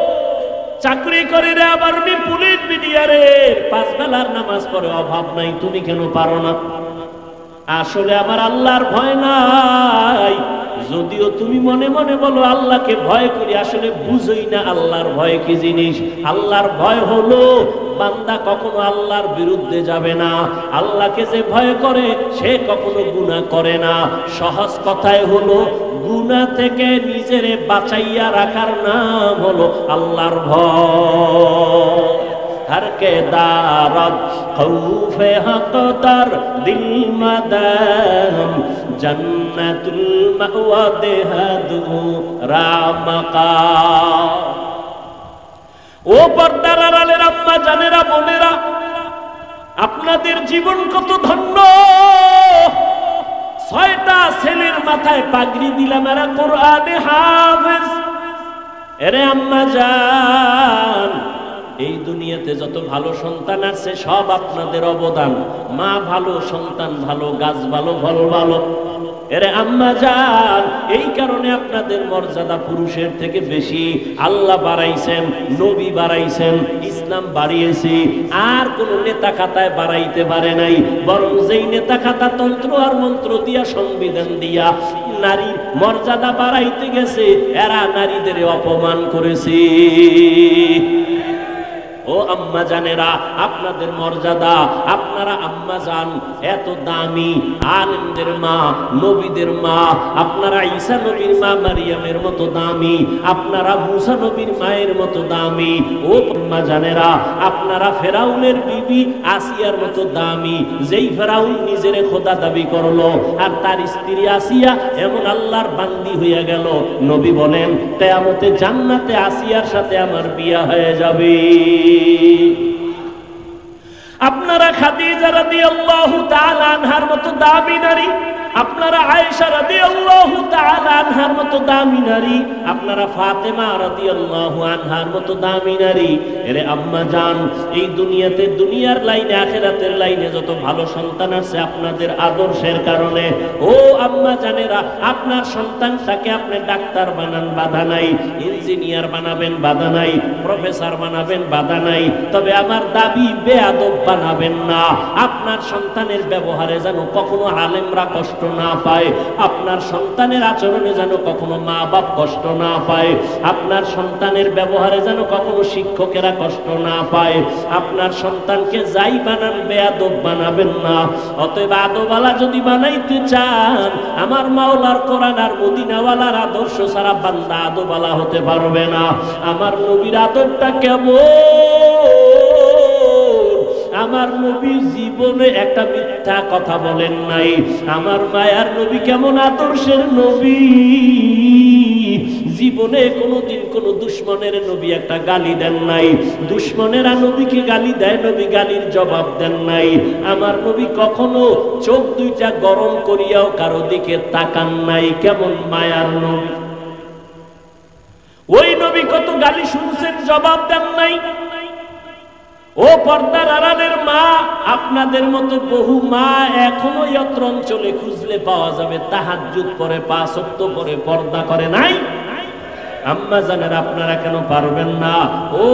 চাকরি করে রে, আবার পুলিশ মিডিয়ারে, 5 বেলার নামাজ পড়ে, অভাব নাই, তুমি কেন পারো না? আসলে আমার আল্লাহর ভয় নাই। যদিও তুমি মনে মনে বলো আল্লাহকে ভয় করি, আসলে বুঝই না আল্লাহর ভয় কি জিনিস। আল্লাহর ভয় হলো বান্দা কখনো আল্লাহর বিরুদ্ধে যাবে না। আল্লাহকে যে ভয় করে সে কখনো গুনাহ করে না। সহজ কথায় হলো গুনাহ থেকে নিজেরে বাঁচাইয়া রাখার নাম হলো আল্লাহর ভয়। हर के दारत खौफे हक़दार दिल मदम जन्नतुल मअवा देहदूरा मकाम। ও পর্দার আড়ালের আম্মা জানেরা বোনেরা, আপনাদের জীবন কত ধন্য। 6টা ছেলের মাথায় পাগড়ি দিলাম, এরা কোরআনে হাফেজ। এরে আম্মা জান, এই দুনিয়াতে যত ভালো সন্তান আছে সব আপনাদের অবদান। মা ভালো, সন্তান ভালো, গাছ ভালো, ফল ভালো। এরে আম্মা জান, এই কারণে আপনাদের মর্যাদা পুরুষের থেকে বেশি। আল্লাহ বাড়াইছেন, নবী বাড়াইছেন, ইসলাম বাড়িয়েছে। আর কোন নেতা খাতায় বাড়াইতে পারে নাই, বরং যেই নেতা খাতা তন্ত্র আর মন্ত্র দিয়া, সংবিধান দিয়া নারীর মর্যাদা বাড়াইতে গেছে, এরা নারীদের অপমান করেছে। ও আম্মা জানেরা, আপনাদের মর্যাদা, আপনারা আম্মা জান এত দামি, আলেমদের মা, নবীদের মা। আপনারা ঈসা নবীর মা মারিয়ামের মতো দামি, আপনারা মুসা নবীর মায়ের মতো দামি। ও আম্মা জানেরা, আপনারা ফেরাউনের বিবি আসিয়ার মতো দামি, যেই ফেরাউন নিজের খোদা দাবি করলো আর তার স্ত্রী আসিয়া এমন আল্লাহর বান্দি হইয়া গেল। নবী বলেন কিয়ামতে জান্নাতে আসিয়ার সাথে আমার বিয়া হয়ে যাবে। আপনারা খাদিজা রাদিয়াল্লাহু তাআলা আনহার মতো দামি নারী, আপনারা আয়েশা রাদিয়াল্লাহু তাআলা আনহার মতো দামি নারী, আপনারা ফাতেমা রাদিয়াল্লাহু আনহার মতো দামি নারী। এরে আম্মা জান, এই দুনিয়াতে, দুনিয়ার লাইনে, আখিরাতের লাইনে যত ভালো সন্তান আছে আপনাদের আদর্শের কারণে। ও আম্মা জানেরা, আপনার সন্তানটাকে আপনি ডাক্তার বানান, বাধা নাই। ইঞ্জিনিয়ার বানাবেন, বাধা নাই। প্রফেসর বানাবেন, বাধা নাই। তবে আমার দাবি, বেয়াদব বানাবেন না। আপনার সন্তানের ব্যবহারে যেন কখনো আলেমরা কষ্ট না পায়, আপনার সন্তানের আচরণে যেন কখনো মা বাপ কষ্ট না পায়, আপনার সন্তানের ব্যবহারে যেন কখনো শিক্ষকেরা কষ্ট না পায়। আপনার সন্তানকে যাই বানান, বেয়াদব বানাবেন না। অতএব আদবওয়ালা যদি বানাইতে চান, আমার মাওলার কোরআন আর মদিনাওয়ালার আদর্শ ছাড়া বান্দা আদবওয়ালা হতে পারবে না। আমার নবীর আদবটা কেমন? আমার নবী জীবনে একটা মিথ্যা কথা বলেন নাই। আমার মায়ার নবী কেমন আদর্শের নবী, জীবনে কোনোদিন কোন দুশ্মনের নবী একটা গালি দেন নাই। দুশ্মনেরা নবীকে গালি দেয়, নবী গালির জবাব দেন নাই। আমার নবী কখনো চোখ দুইটা গরম করিয়াও কারো দিকে তাকান নাই। কেমন মায়ার নবী! ওই নবী কত গালি শুনছেন, জবাব দেন নাই। ও পর্দার আড়ালের মা, আপনাদের মতো বহু মা এখনো এত্র অঞ্চলে খুঁজলে পাওয়া যাবে, তাহাজ্জুদ পড়ে, 5 ওয়াক্ত পড়ে, পর্দা করে নাই। আম্মা জানেরা, আপনারা কেন পারবেন না? ও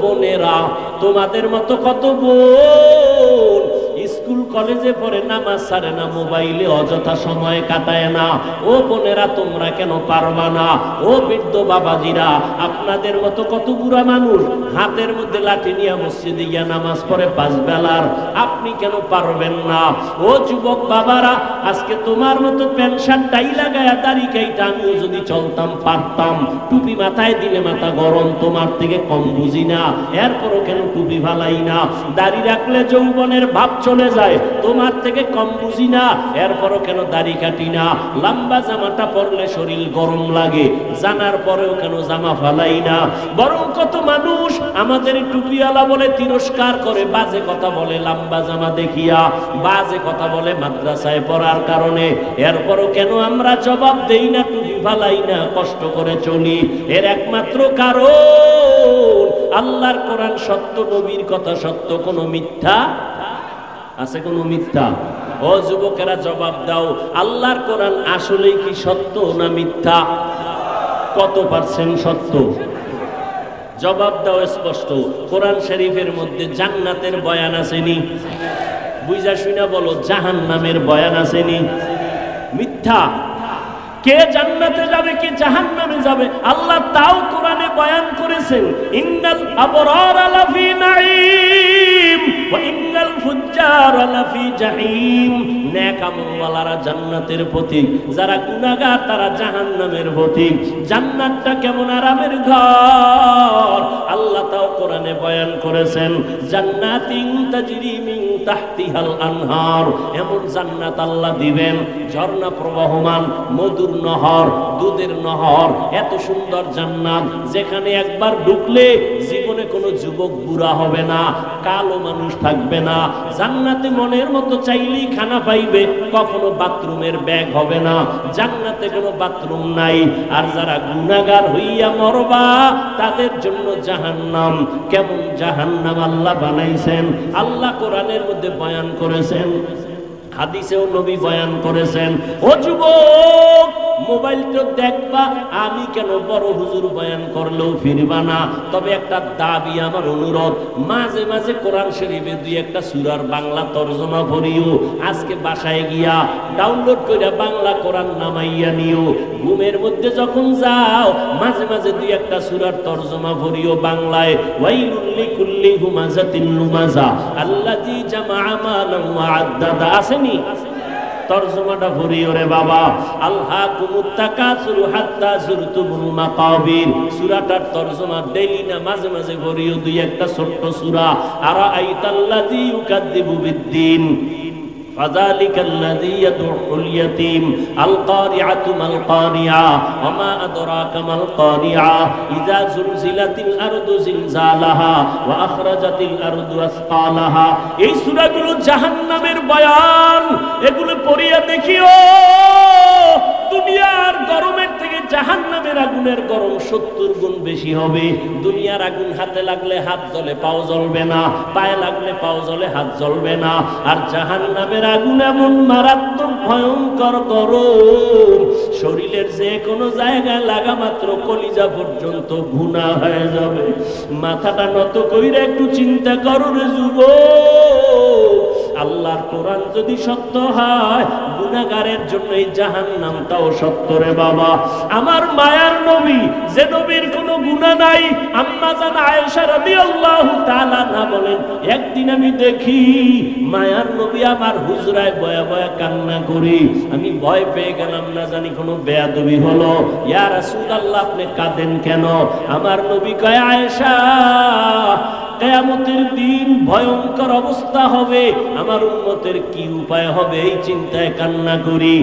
বোনেরা, তোমাদের মতো কত বোন স্কুল কলেজে পড়ে, নামাজ ছাড়ে না, মোবাইলে অযথা সময় কাটায় না। ও বোনেরা, তোমরা কেন পারবা না? ও বৃদ্ধ বাবাজিরা, আপনাদের মতো কত বুড়া মানুষ হাতের মধ্যে লাঠি নিয়ে মসজিদে গিয়া নামাজ পড়ে 5 বেলার, আপনি কেন পারবেন না? ও যুবক বাবারা, আজকে তোমার মতো প্যান্ট শার্ট টাই লাগায়া, দাড়ি কাইটা আমিও যদি চলতাম পারতাম। টুপি মাথায় দিলে মাথা গরম, তোমার থেকে কম বুঝি না, এরপরও কেন টুপি ভালাই না? দাড়ি রাখলে যৌবনের ভাব চলে যায়, তোমার থেকে কম বুঝি না, এরপরও কেন দাড়ি কাটি না? লম্বা জামাটা পরলে শরীর গরম লাগে, জানার পরেও কেন জামা ফালাই না? বরং কত মানুষ আমাদের টুপিওয়ালা বলে তিরস্কার করে, বাজে কথা বলে লম্বা জামা দেখিয়া, বাজে কথা বলে মাদ্রাসায় পড়ার কারণে, এরপরও কেন আমরা জবাব দেই না, টুপি ফালাই না, কষ্ট করে চলি? এর একমাত্র কারণ, আল্লাহর কোরআন সত্য, নবীর কথা সত্য, কোনো মিথ্যা আছে? কোনো মিথ্যা? ও যুবকেরা, জবাব দাও, আল্লাহর কোরআন আসলেই কি সত্য না মিথ্যা? কত পার্সেন্ট সত্য? জবাব দাও স্পষ্ট। কোরআন শরীফের মধ্যে জান্নাতের বয়ান আসেনি? বুঝা শুনা বলো, জাহান্নামের বয়ান আসেনি? মিথ্যা। কে জান্নাতে যাবে, কে জাহান্নামে যাবে, আল্লাহ তাও কোরআনে বয়ান করেছেন। ইন্নাল আবরারা লাফি নাঈম ওয়া ইন্নাল ফুজ্জারা লাফি জাহিম। নেক আমলওয়ালারা জান্নাতের পথিক, যারা গুনাহগার তারা জাহান্নামের পথিক। জান্নাতটা কেমন আরামের ঘর আল্লাহ তাও কোরআনে বয়ান করেছেন। জান্নাতিন তাজরি মিন তাহতিহাল আনহার, এমন জান্নাত আল্লাহ দিবেন, ঝর্ণা প্রবাহমান, মধুর নহর, দুধের নহর, এত সুন্দর জান্নাত যেখানে একবার ঢুকলে জীবনে কোনো যুবক বুড়া হবে না, কালো মানুষ থাকবে না। জান্নাতে মনের মতো চাইলেই খানা পাইবে, কখনো বাথরুমের ব্যাগ হবে না, জান্নাতে কোনো বাথরুম নাই। আর যারা গুনাহগার হইয়া মরবা তাদের জন্য জাহান্নাম। কেমন জাহান্নাম আল্লাহ বানাইছেন, আল্লাহ কোরআনের মধ্যে বয়ান করেছেন, হাদিসেও নবী বয়ান করেছেন। ও যুবক, মোবাইল তো দেখবা, আমি কেন বড় হুজুর বয়ান করলেও ফিরবা না। তবে একটা দাবি, আমার অনুরোধ, মাঝে মাঝে কোরআন শরীফে দুই একটা সূরার বাংলা তরজমা পড়িও। আজকে বাসায় গিয়া ডাউনলোড করে বাংলা কোরআন নামাইয়া নিও। ঘুমের মধ্যে যখন যাও মাঝে মাঝে দুই একটা সূরার তরজমা পড়িও বাংলায়। ওয়াইলুল লিকুল্লি হুমাযাতিন লুমাযা আল্লাযী জামাআ মালান ওয়া আদ্দাদা। আসেনি তরজমাটা পড়িও রে বাবা। আলহাকুমুত তাকাসুরু হাত্তা যুরতুমুল মাকাবির, সূরাটার তরজমা ডেইলি না মাঝে মাঝে পড়িও দুই একটা ছোট্ট সূরা। আরাআইতাল্লাযী ইউকাযযিবু বিদ্দীন ফাযালিকাল্লাযী ইয়াদউল ইয়াতীম। আল কারিআতু মাল কারিআ ওয়া মা আদরাকা মাল কারিআ ইযা যুলজিলাতিল আরদু জিলজালাহা ওয়া আখরাজাতিল আরদু আসকালাহা। এই সূরাগুলো জাহান্নামের বয়ান, এগুলো পড়িয়া দেখিও। দুনিয়ার গরমের থেকে জাহান্নামের আগুনের গরম 70 গুণ বেশি হবে। দুনিয়ার আগুন হাতে লাগলে হাত জ্বলে, পাও জ্বলবে না, পায়ে লাগলে পাও জ্বলে, হাত জ্বলবে না। আর জাহান্নামের আগুন এমন মারাত্মক ভয়ঙ্কর গরম, শরীরের যে কোনো জায়গায় লাগা মাত্র কলিজা পর্যন্ত ভুনা হয়ে যাবে। মাথাটা নত কইরা একটু চিন্তা করো রে যুবক, আল্লাহর কোরআন যদি সত্য হয়, গুনাহগারের জন্য এই জাহান্নামটাও সত্য রে বাবা। আমার মায়ার নবী, যে নবীর কোনো গুনাহ নাই, আম্মা জান আয়েশা রাদিয়াল্লাহু তাআলা না বলেন, একদিন আমি দেখি মায়ার নবী আমার হুজরায় বয়া বয়া কান্না করি। আমি ভয় পেয়ে গেলাম, না জানি কোনো বেয়াদবি হলো। ইয়া রাসূলুল্লাহ, আপনি কাঁদেন কেন? আমার নবী কয়, আয়েশা, কিয়ামতের দিন ভয়ঙ্কর অবস্থা হবে, আমার উম্মতের কি উপায় হবে এই চিন্তায় কান্না করি।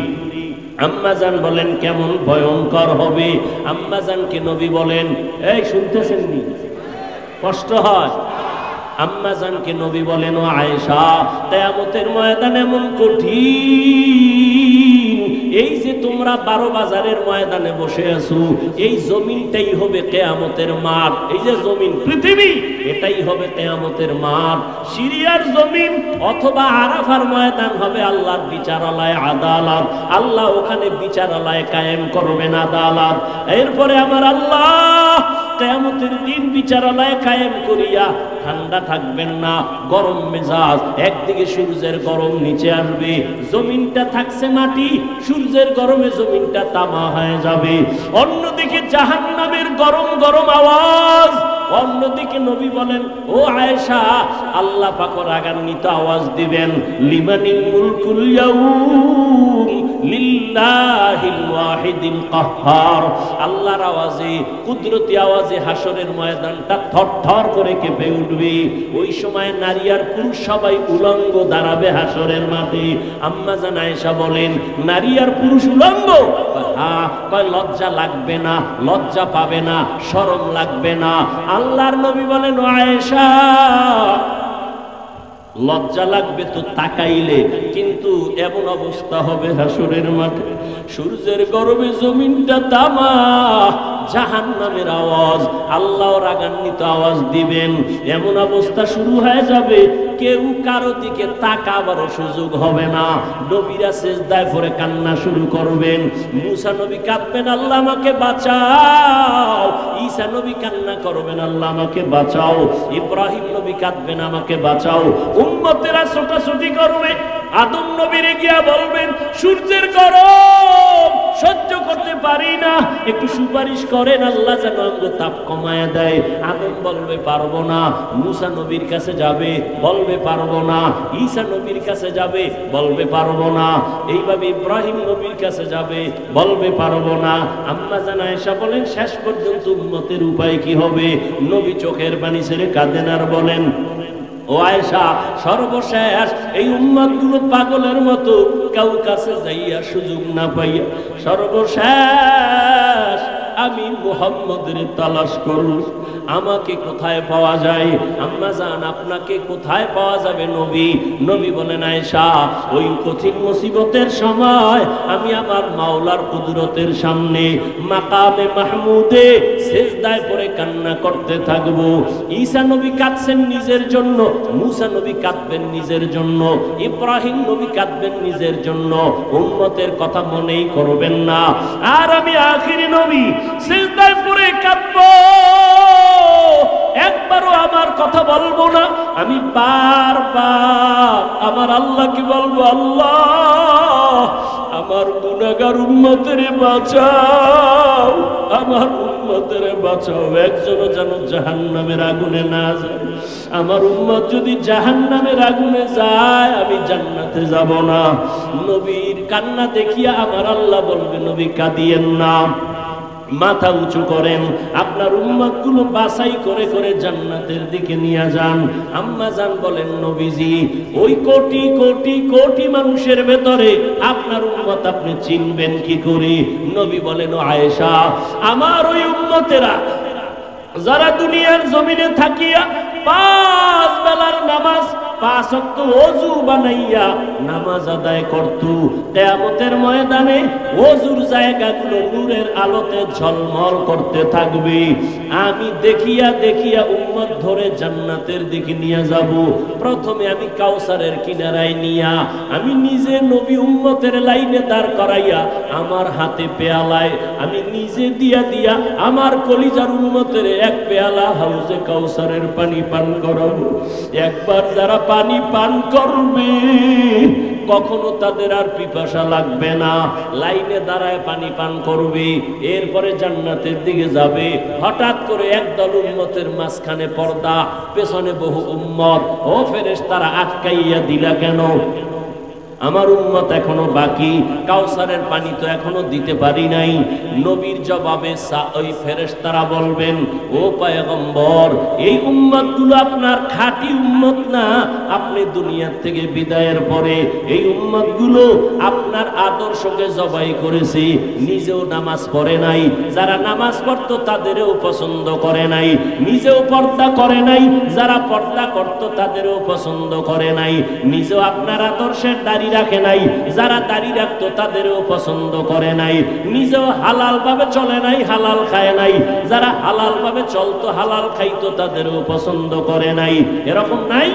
আম্মাজান বলেন, কেমন ভয়ঙ্কর হবে? আম্মাজানকে নবী বলেন, এই শুনতেছেন নি? কষ্ট হয়? আম্মাজানকে নবী বলেন, ও আয়েশা, কিয়ামতের ময়দান এমন কঠিন, এই যে তোমরা 12 বাজারের ময়দানে বসে আছো, এই জমিনটাই হবে কিয়ামতের মাঠ। এই যে জমিন, পৃথিবী, এটাই হবে কিয়ামতের মাঠ। সিরিয়ার জমিন অথবা আরাফার ময়দান হবে আল্লাহর বিচারালয়, আদালত। আল্লাহ ওখানে বিচারালয় কায়েম করবেন, আদালত। এরপরে আমার আল্লাহ কিয়ামতের দিন বিচারালয় কায়েম করিয়া ঠান্ডা থাকবেন না, গরম মেজাজ। একদিকে সূর্যের গরম নিচে আসবে, জমিনটা থাকছে মাটি, সূর্যের গরমে জমিনটা তামা হয়ে যাবে। অন্যদিকে জাহান্নামের গরম গরম আওয়াজ। অন্যদিকে নবী বলেন, ও আয়েশা, আল্লাহ পাক রাগান্বিত আওয়াজ দিবেন, লিমানিল মুলকুল ইয়াউম লিল্লাহিল ওয়াহিদিল কাহ্হার। আল্লাহর আওয়াজে, কুদরতি আওয়াজে হাসরের ময়দানটা থরথর করে কেঁপে উঠবে। ওই সময় নারী আর পুরুষ সবাই উলঙ্গ দাঁড়াবে হাসরের মাঠে। আম্মা জান আয়েশা বলেন, নারী আর পুরুষ উলঙ্গ? হ্যাঁ। কয়, লজ্জা লাগবে না? লজ্জা পাবে না? শরম লাগবে না? আল্লাহর নবী বলেন, ও আয়েশা, লজ্জা লাগবে তো তাকাইলে, কিন্তু এমন অবস্থা হবে হাসরের মাঠে, সূর্যের গরমে জমিনটা তামা, জাহান্নামের আওয়াজ, আল্লাহ রাগান্বিত আওয়াজ দিবেন। এমন অবস্থা শুরু হয়ে যাবে, কেউ কারো দিকে তাকাবারও সুযোগ হবে না। নবীরা সিজদায় পড়ে কান্না শুরু করবেন। মুসা নবী কাঁদবেন, আল্লাহ আমাকে বাঁচাও। ঈসা নবী কান্না করবেন, আল্লাহ আমাকে বাঁচাও। ইব্রাহিম নবী কাঁদবেন, আমাকে বাঁচাও। উম্মতেরা ছোটাছুটি করবে। আদম নবীরে গিয়া বলবেন, সূর্যের গরম সহ্য করতে পারি না, একটু সুপারিশ করেন আল্লাহ যেন আমাকে তাপ কমায়া দেয়। আদম বলবে পারবো না। মুসা নবীর কাছে যাবে, বলবে পারবো না। ঈসা নবীর কাছে যাবে, বলবে পারবো না। এইভাবে ইব্রাহিম নবীর কাছে যাবে, বলবে পারবো না। আম্মা জান আয়েশা বলেন শেষ পর্যন্ত উম্মতের উপায় কি হবে? নবী চোখের পানি ছেড়ে কাঁদেন আর বলেন, ও আয়েশা, সর্বশেষ এই উম্মতগুলো পাগলের মতো কাউ কাছে যাইয়া সুযোগ না পাইয়া সর্বশেষ আমি মুহাম্মদের তালাশ করব। আমাকে কোথায় পাওয়া যায়? আম্মা জান, আপনাকে কোথায় পাওয়া যাবে নবী? নবী বলেন, আয়েশা, ওই কঠিন মুসিবতের সময় আমি আমার মাওলার কুদরতের সামনে মাকামে মাহমুদে সিজদায় পড়ে কান্না করতে থাকব। ঈসা নবী কাঁদছেন নিজের জন্য, মুসা নবী কাঁদবেন নিজের জন্য, ইব্রাহিম নবী কাঁদবেন নিজের জন্য, উম্মতের কথা মনেই করবেন না। আর আমি আখিরি নবী সিজদায় পড়ে কাঁদবো, একবারও আমার কথা বলবো না। আমি বারবার আমার আল্লাহকে বলবো, আল্লাহ আমার গুনাহগার উম্মতের বাঁচাও, আমার উম্মতের বাঁচাও, একজনও যেন জাহান্নামের আগুনে না যায়। আমার উম্মত যদি জাহান্নামের আগুনে যায় আমি জান্নাতে যাব না। নবীর কান্না দেখিয়া আমার আল্লাহ বলবে, নবী কাঁদিয়েন না, মাথা উঁচু করেন, আপনার উম্মতগুলো বাছাই করে করে জান্নাতের দিকে নিয়ে যান। আম্মা জান বলেন, নবীজি ওই কোটি কোটি কোটি মানুষের ভেতরে আপনার উম্মত আপনি চিনবেন কি করে? নবী বলেন, ও আয়েশা, আমার ওই উম্মতেরা যারা দুনিয়ার জমিনে থাকিয়া 5 বেলার নামাজ 5 ওয়াক্ত ওযু বানাইয়া নামাজ আদায় করত, কিয়ামতের ময়দানে ওযুর জায়গাগুলো নূরের আলোতে ঝলমল করতে থাকবে। আমি দেখিয়া দেখিয়া উম্মত ধরে জান্নাতের দিকে নিয়ে যাব। প্রথমে আমি কাউসারের কিনারায় নিয়া আমি নিজে নবী উম্মতের লাইনে দাঁড় করাইয়া আমার হাতে পেয়ালায় আমি নিজে দিয়া দিয়া আমার কলিজার উম্মতের এক পেয়ালা হাউজে কাউসারের পানি পান করাবো। একবার যারা পানি পান করবে কখনো তাদের আর পিপাসা লাগবে না, লাইনে দাঁড়ায় পানি পান করবে, এরপরে জান্নাতের দিকে যাবে। হঠাৎ করে একদল উম্মতের মাঝখানে পর্দা, পেছনে বহু উম্মত। ও ফেরেশতারা আটকাইয়া দিলা কেন? আমার উম্মত এখনো বাকি, কাউসারের পানি তো এখনো দিতে পারি নাই। নবীর জবাবে ওই ফেরেশতারা বলবেন, ও পয়গম্বর, এই উম্মতগুলো আপনার খাঁটি উম্মত না। আপনি দুনিয়া থেকে বিদায়ের পরে এই উম্মতগুলো আপনার আদর্শকে জবাই করেছে, নিজেও নামাজ পড়ে নাই, যারা নামাজ পড়তো তাদেরও পছন্দ করে নাই, নিজেও পর্দা করে নাই, যারা পর্দা করতো তাদেরও পছন্দ করে নাই, নিজেও আপনার আদর্শের দাঁড়িয়ে রাখে নাই, যারা দাঁড়িয়ে রাখতো তাদেরও পছন্দ করে নাই, নিজেও হালাল ভাবে চলে নাই, হালাল খায় নাই, যারা হালাল ভাবে চলতো হালাল খাইতো তাদেরও পছন্দ করে নাই। এরকম নাই?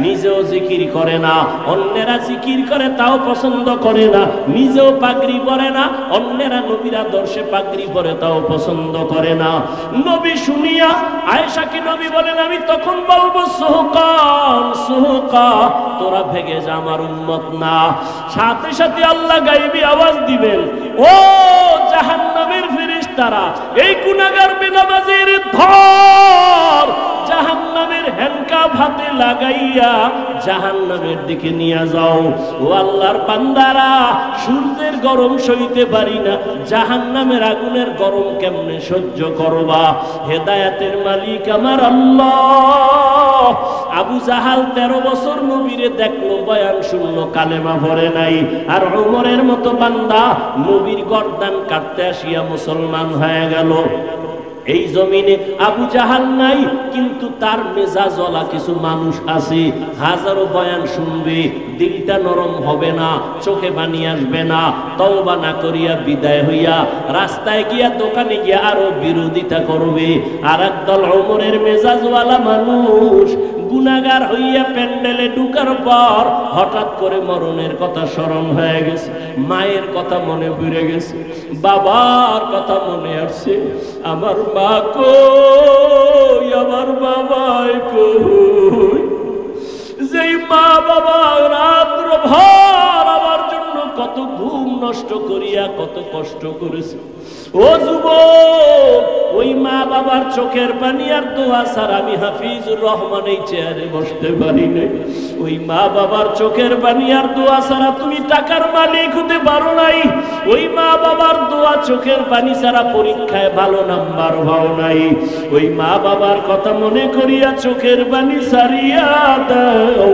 নিজেও জিকির করে না, অন্যেরা জিকির করে তাও পছন্দ করে না, নিজেও পাগড়ি পরে না, অন্যেরা নবীর আদর্শে পাগড়ি পরে তাও পছন্দ করে না। নবী শুনিয়া আয়েশাকে নবী বলেন, আমি তখন বলবো, সুহকান সুহকা, তোরা ভেগে যা, আমার উম্মত না। সাথে সাথে আল্লাহ গায়বী আওয়াজ দিবেন, ও জাহান্নামের ফেরেশতারা, এই গুনাহগার বেনামাজীর ধর, জাহান্নামের হ্যান্ডকাপ হাতে লাগাইয়া জাহান্নামের দিকে নিয়ে যাও। ও আল্লাহর বান্দারা, সূর্যের গরম সইতে পারি না, জাহান্নামের আগুনের গরম কেমনে সহ্য করবা? হেদায়েতের মালিক আমার আল্লাহ। আবু জাহাল 13 বছর নবীরে দেখলো, বয়ান শুনলো, কালেমা পড়ে নাই। আর ওমরের মতো বান্দা নবীর গর্দান কাটতে আসিয়া মুসলমান হয়ে গেল। এই জমিনে আবু জাহাল নাই, কিন্তু তার মেজাজওয়ালা কিছু মানুষ আছে, হাজারো বয়ান শুনবে, দিলটা নরম হবে না, চোখে পানি আসবে না, তওবা না করিয়া বিদায় হইয়া রাস্তায় গিয়া দোকানে গিয়া আরো বিরোধিতা করবে। আর একদল ওমরের মেজাজওয়ালা মানুষ গুনাহগার হইয়া প্যান্ডেলে ঢুকার পর হঠাৎ করে মরণের কথা স্মরণ হয়ে গেছে, মায়ের কথা মনে পড়ে গেছে, বাবার কথা মনে আসছে, আমার মা কই, আমার বাবাই কই, যেই মা বাবা রাত্র ভর আমার জন্য কত ঘুম নষ্ট করিয়া কত কষ্ট করেছে। ও যুবক, ওই মা বাবার চোখের পানি আর দোয়া ছাড়া আমি হাফিজুর রহমান এই চেয়ারে বসতে পারি না। ওই মা বাবার চোখের পানি আর দোয়া ছাড়া তুমি টাকার মালিক হতে পারো নাই। ওই মা বাবার দোয়া চোখের পানি ছাড়া পরীক্ষায় ভালো নাম্বার পাও নাই। ওই মা বাবার কথা মনে করিয়া চোখের পানি ছাড়িয়া দাও,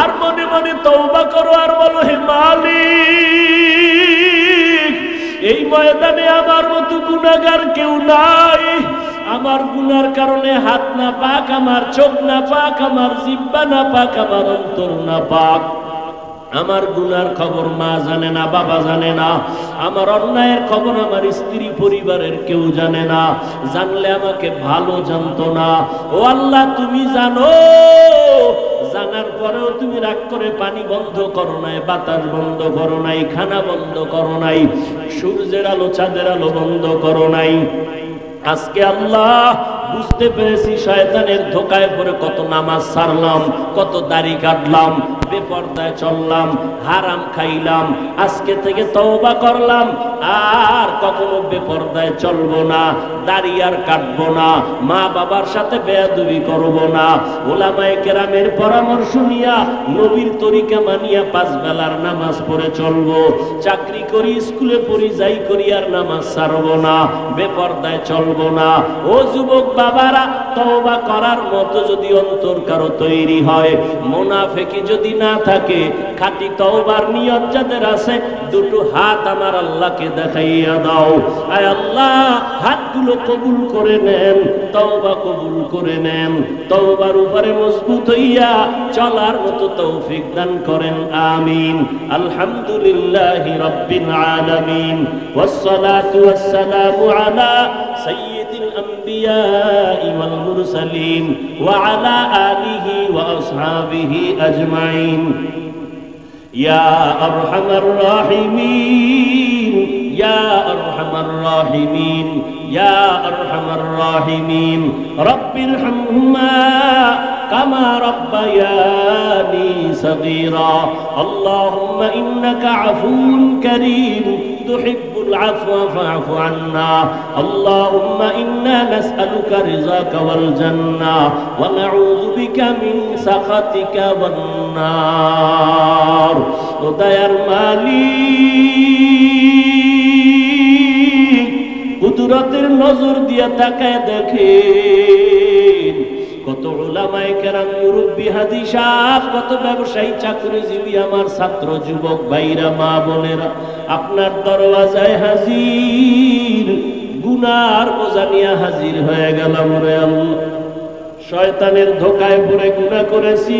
আর মনে মনে তওবা করো, আর বলো, হে মালিক, এই ময়দানে আমার মতো গুনাহগার কেউ নাই। আমার গুনার কারণে হাত না পাক, আমার চোখ না পাক, আমার জিহ্বা না পাক, আমার অন্তর না পাক। আমার গুনার খবর মা জানে না, বাবা জানে না। আমার অন্যায়ের খবর আমার স্ত্রী পরিবারের কেউ জানে না। জানলে আমাকে ভালো জানতো না। ও আল্লাহ, তুমি জানো। জানার পরেও তুমি রাগ করে পানি বন্ধ করো নাই, বাতাস বন্ধ করো নাই, খানা বন্ধ করো নাই, সূর্যের আলো চাঁদের আলো বন্ধ করো নাই। আজকে আল্লাহ বুঝতে পেরেছি শয়তানের ধোকায় পড়ে কত নামাজ ছাড়লাম, কত দাড়ি কাটলাম, বেপরদায় চললাম, হারাম খাইলাম। আজকে থেকে তওবা করলাম, আর কখনো বেপরদায় চলবো না, দাড়ি আর কাটবো না, মা বাবার সাথে বেয়াদবি করবো না। ওলামায়ে কেরামের পরামর্শ নিয়া নবীর তরিকা মানিয়া 5 বেলার নামাজ পড়ে চলবো। চাকরি করি, স্কুলে পড়ি, যাই করি, আর নামাজ ছাড়বো না, বেপরদায় চলবো না। ও যুবক বাবারা, তওবা করার মতো যদি অন্তর কারো তৈরি হয়, মুনাফিকি যদি না থাকে, খাঁটি তওবার নিয়ত যাদের আছে, দুটো হাত আমার আল্লাহকে দেখাইয়া দাও। আয় আল্লাহ, হাতগুলো কবুল করে নেন, তওবা কবুল করে নেন। তওবার উপরে মজবুত হইয়া চলার মতো তৌফিক দান করেন, আমিন। আলহামদুলিল্লাহি রাব্বিল আলামিন, ওয়াসসালাতু ওয়াসসালামু আলা সাইয়্যিদিল আম্বিয়াই ওয়াল মুরসালিন ওয়া আলা আলিহি ওয়া আসহাবিহি আজমাইন। ইয়া আরহামার রাহিমিন, ইয়া আরহামার রাহিমিন, ইয়া আরহামার রাহিমিন। রব্বিরহামহুমা কামা রাব্বায়ানি সগীরা। আল্লাহুম্মা ইন্নাকা আফুউন কারীম তুহিব্বুল আফওয়া ফা'ফু আন্না। আল্লাহুম্মা ইন্না নাসআলুকা রিযাকা ওয়াল জান্নাহ ওয়া নাউযু বিকা মিন সাখাতিকা ওয়ান নার। ও দয়ার মালিক, কুদরতের নজর দিয়া তাকায় দেখেন কত উলামায়ে কেরাম, মুরব্বি, হাজী সাহেব, কত ব্যবসায়ী, চাকরিজীবী, আমার ছাত্র যুবক ভাইরা, মা বোনেরা আপনার দরওয়াজায় হাজির, গুনার বোঝা নিয়ে হাজির হয়ে গেলাম। রে আল্লাহ, শয়তানের ধোকায় পড়ে গুনাহ করেছি,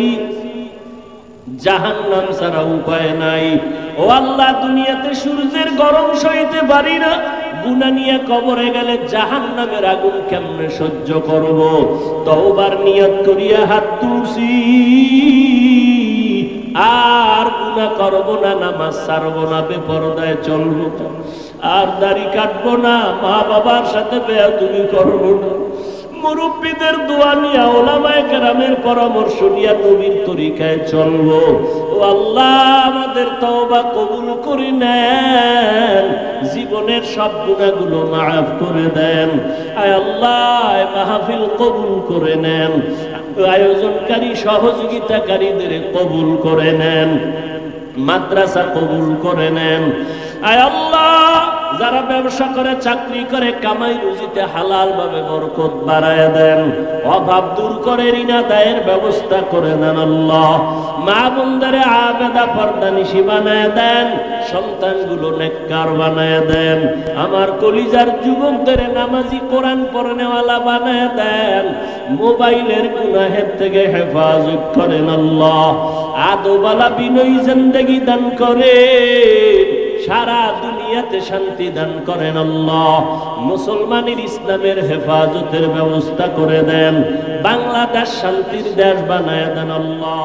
জাহান্নাম ছাড়া উপায় নাই। ও আল্লাহ, দুনিয়াতে সূর্যের গরম সইতে পারি না, গুনাহ নিয়ে কবরে গেলে জাহান্নামের আগুন কেমনে সহ্য করব। তওবার নিয়ত করিয়া হাত তুলছি, আর গুনাহ করব না, নামাজ ছাড়ব না, বেপরদায় চলব, আর দাড়ি কাটবো না, মা বাবার সাথে বেয়াদবি করব না। মুরব্বীদের দোয়া নিয়া, ওলামায়ে কেরামের পরামর্শ নিয়া নবীর তরিকায় চলবো। ও আল্লাহ, আমাদের তওবা কবুল করে নেন, জীবনের সব গুনাহগুলো মাফ করে দেন। আয় আল্লাহ, মাহফিল কবুল করে নেন, আয়োজনকারী সহযোগিতাকারীদের কবুল করে নেন, মাদ্রাসা কবুল করে নেন। আয় আল্লাহ, যারা ব্যবসা করে, চাকরি করে, কামাই রুজিতে হালাল ভাবে বরকত বাড়ায় দেন, অভাব দূর করে ঋণ আদায়ের ব্যবস্থা করে দেন। আল্লাহ, মা বোনদের আবেদা পর্দানিশী বানায় দেন, সন্তানগুলো নেককার বানায় দেন, আমার কলিজার যুবকদের নামাজি, কোরআন পড়নেওয়ালা বানায় দেন, মোবাইলের গুনাহের থেকে হেফাজত করেন। আল্লাহ, আদবালা বিনয়ী জিন্দেগি দান করে, সারা দুনিয়াতে শান্তি দান করেন। আল্লাহ, মুসলমানের ইসলামের হেফাজতের ব্যবস্থা করে দেন, বাংলাদেশ শান্তির দেশ বানায় দেন। আল্লাহ।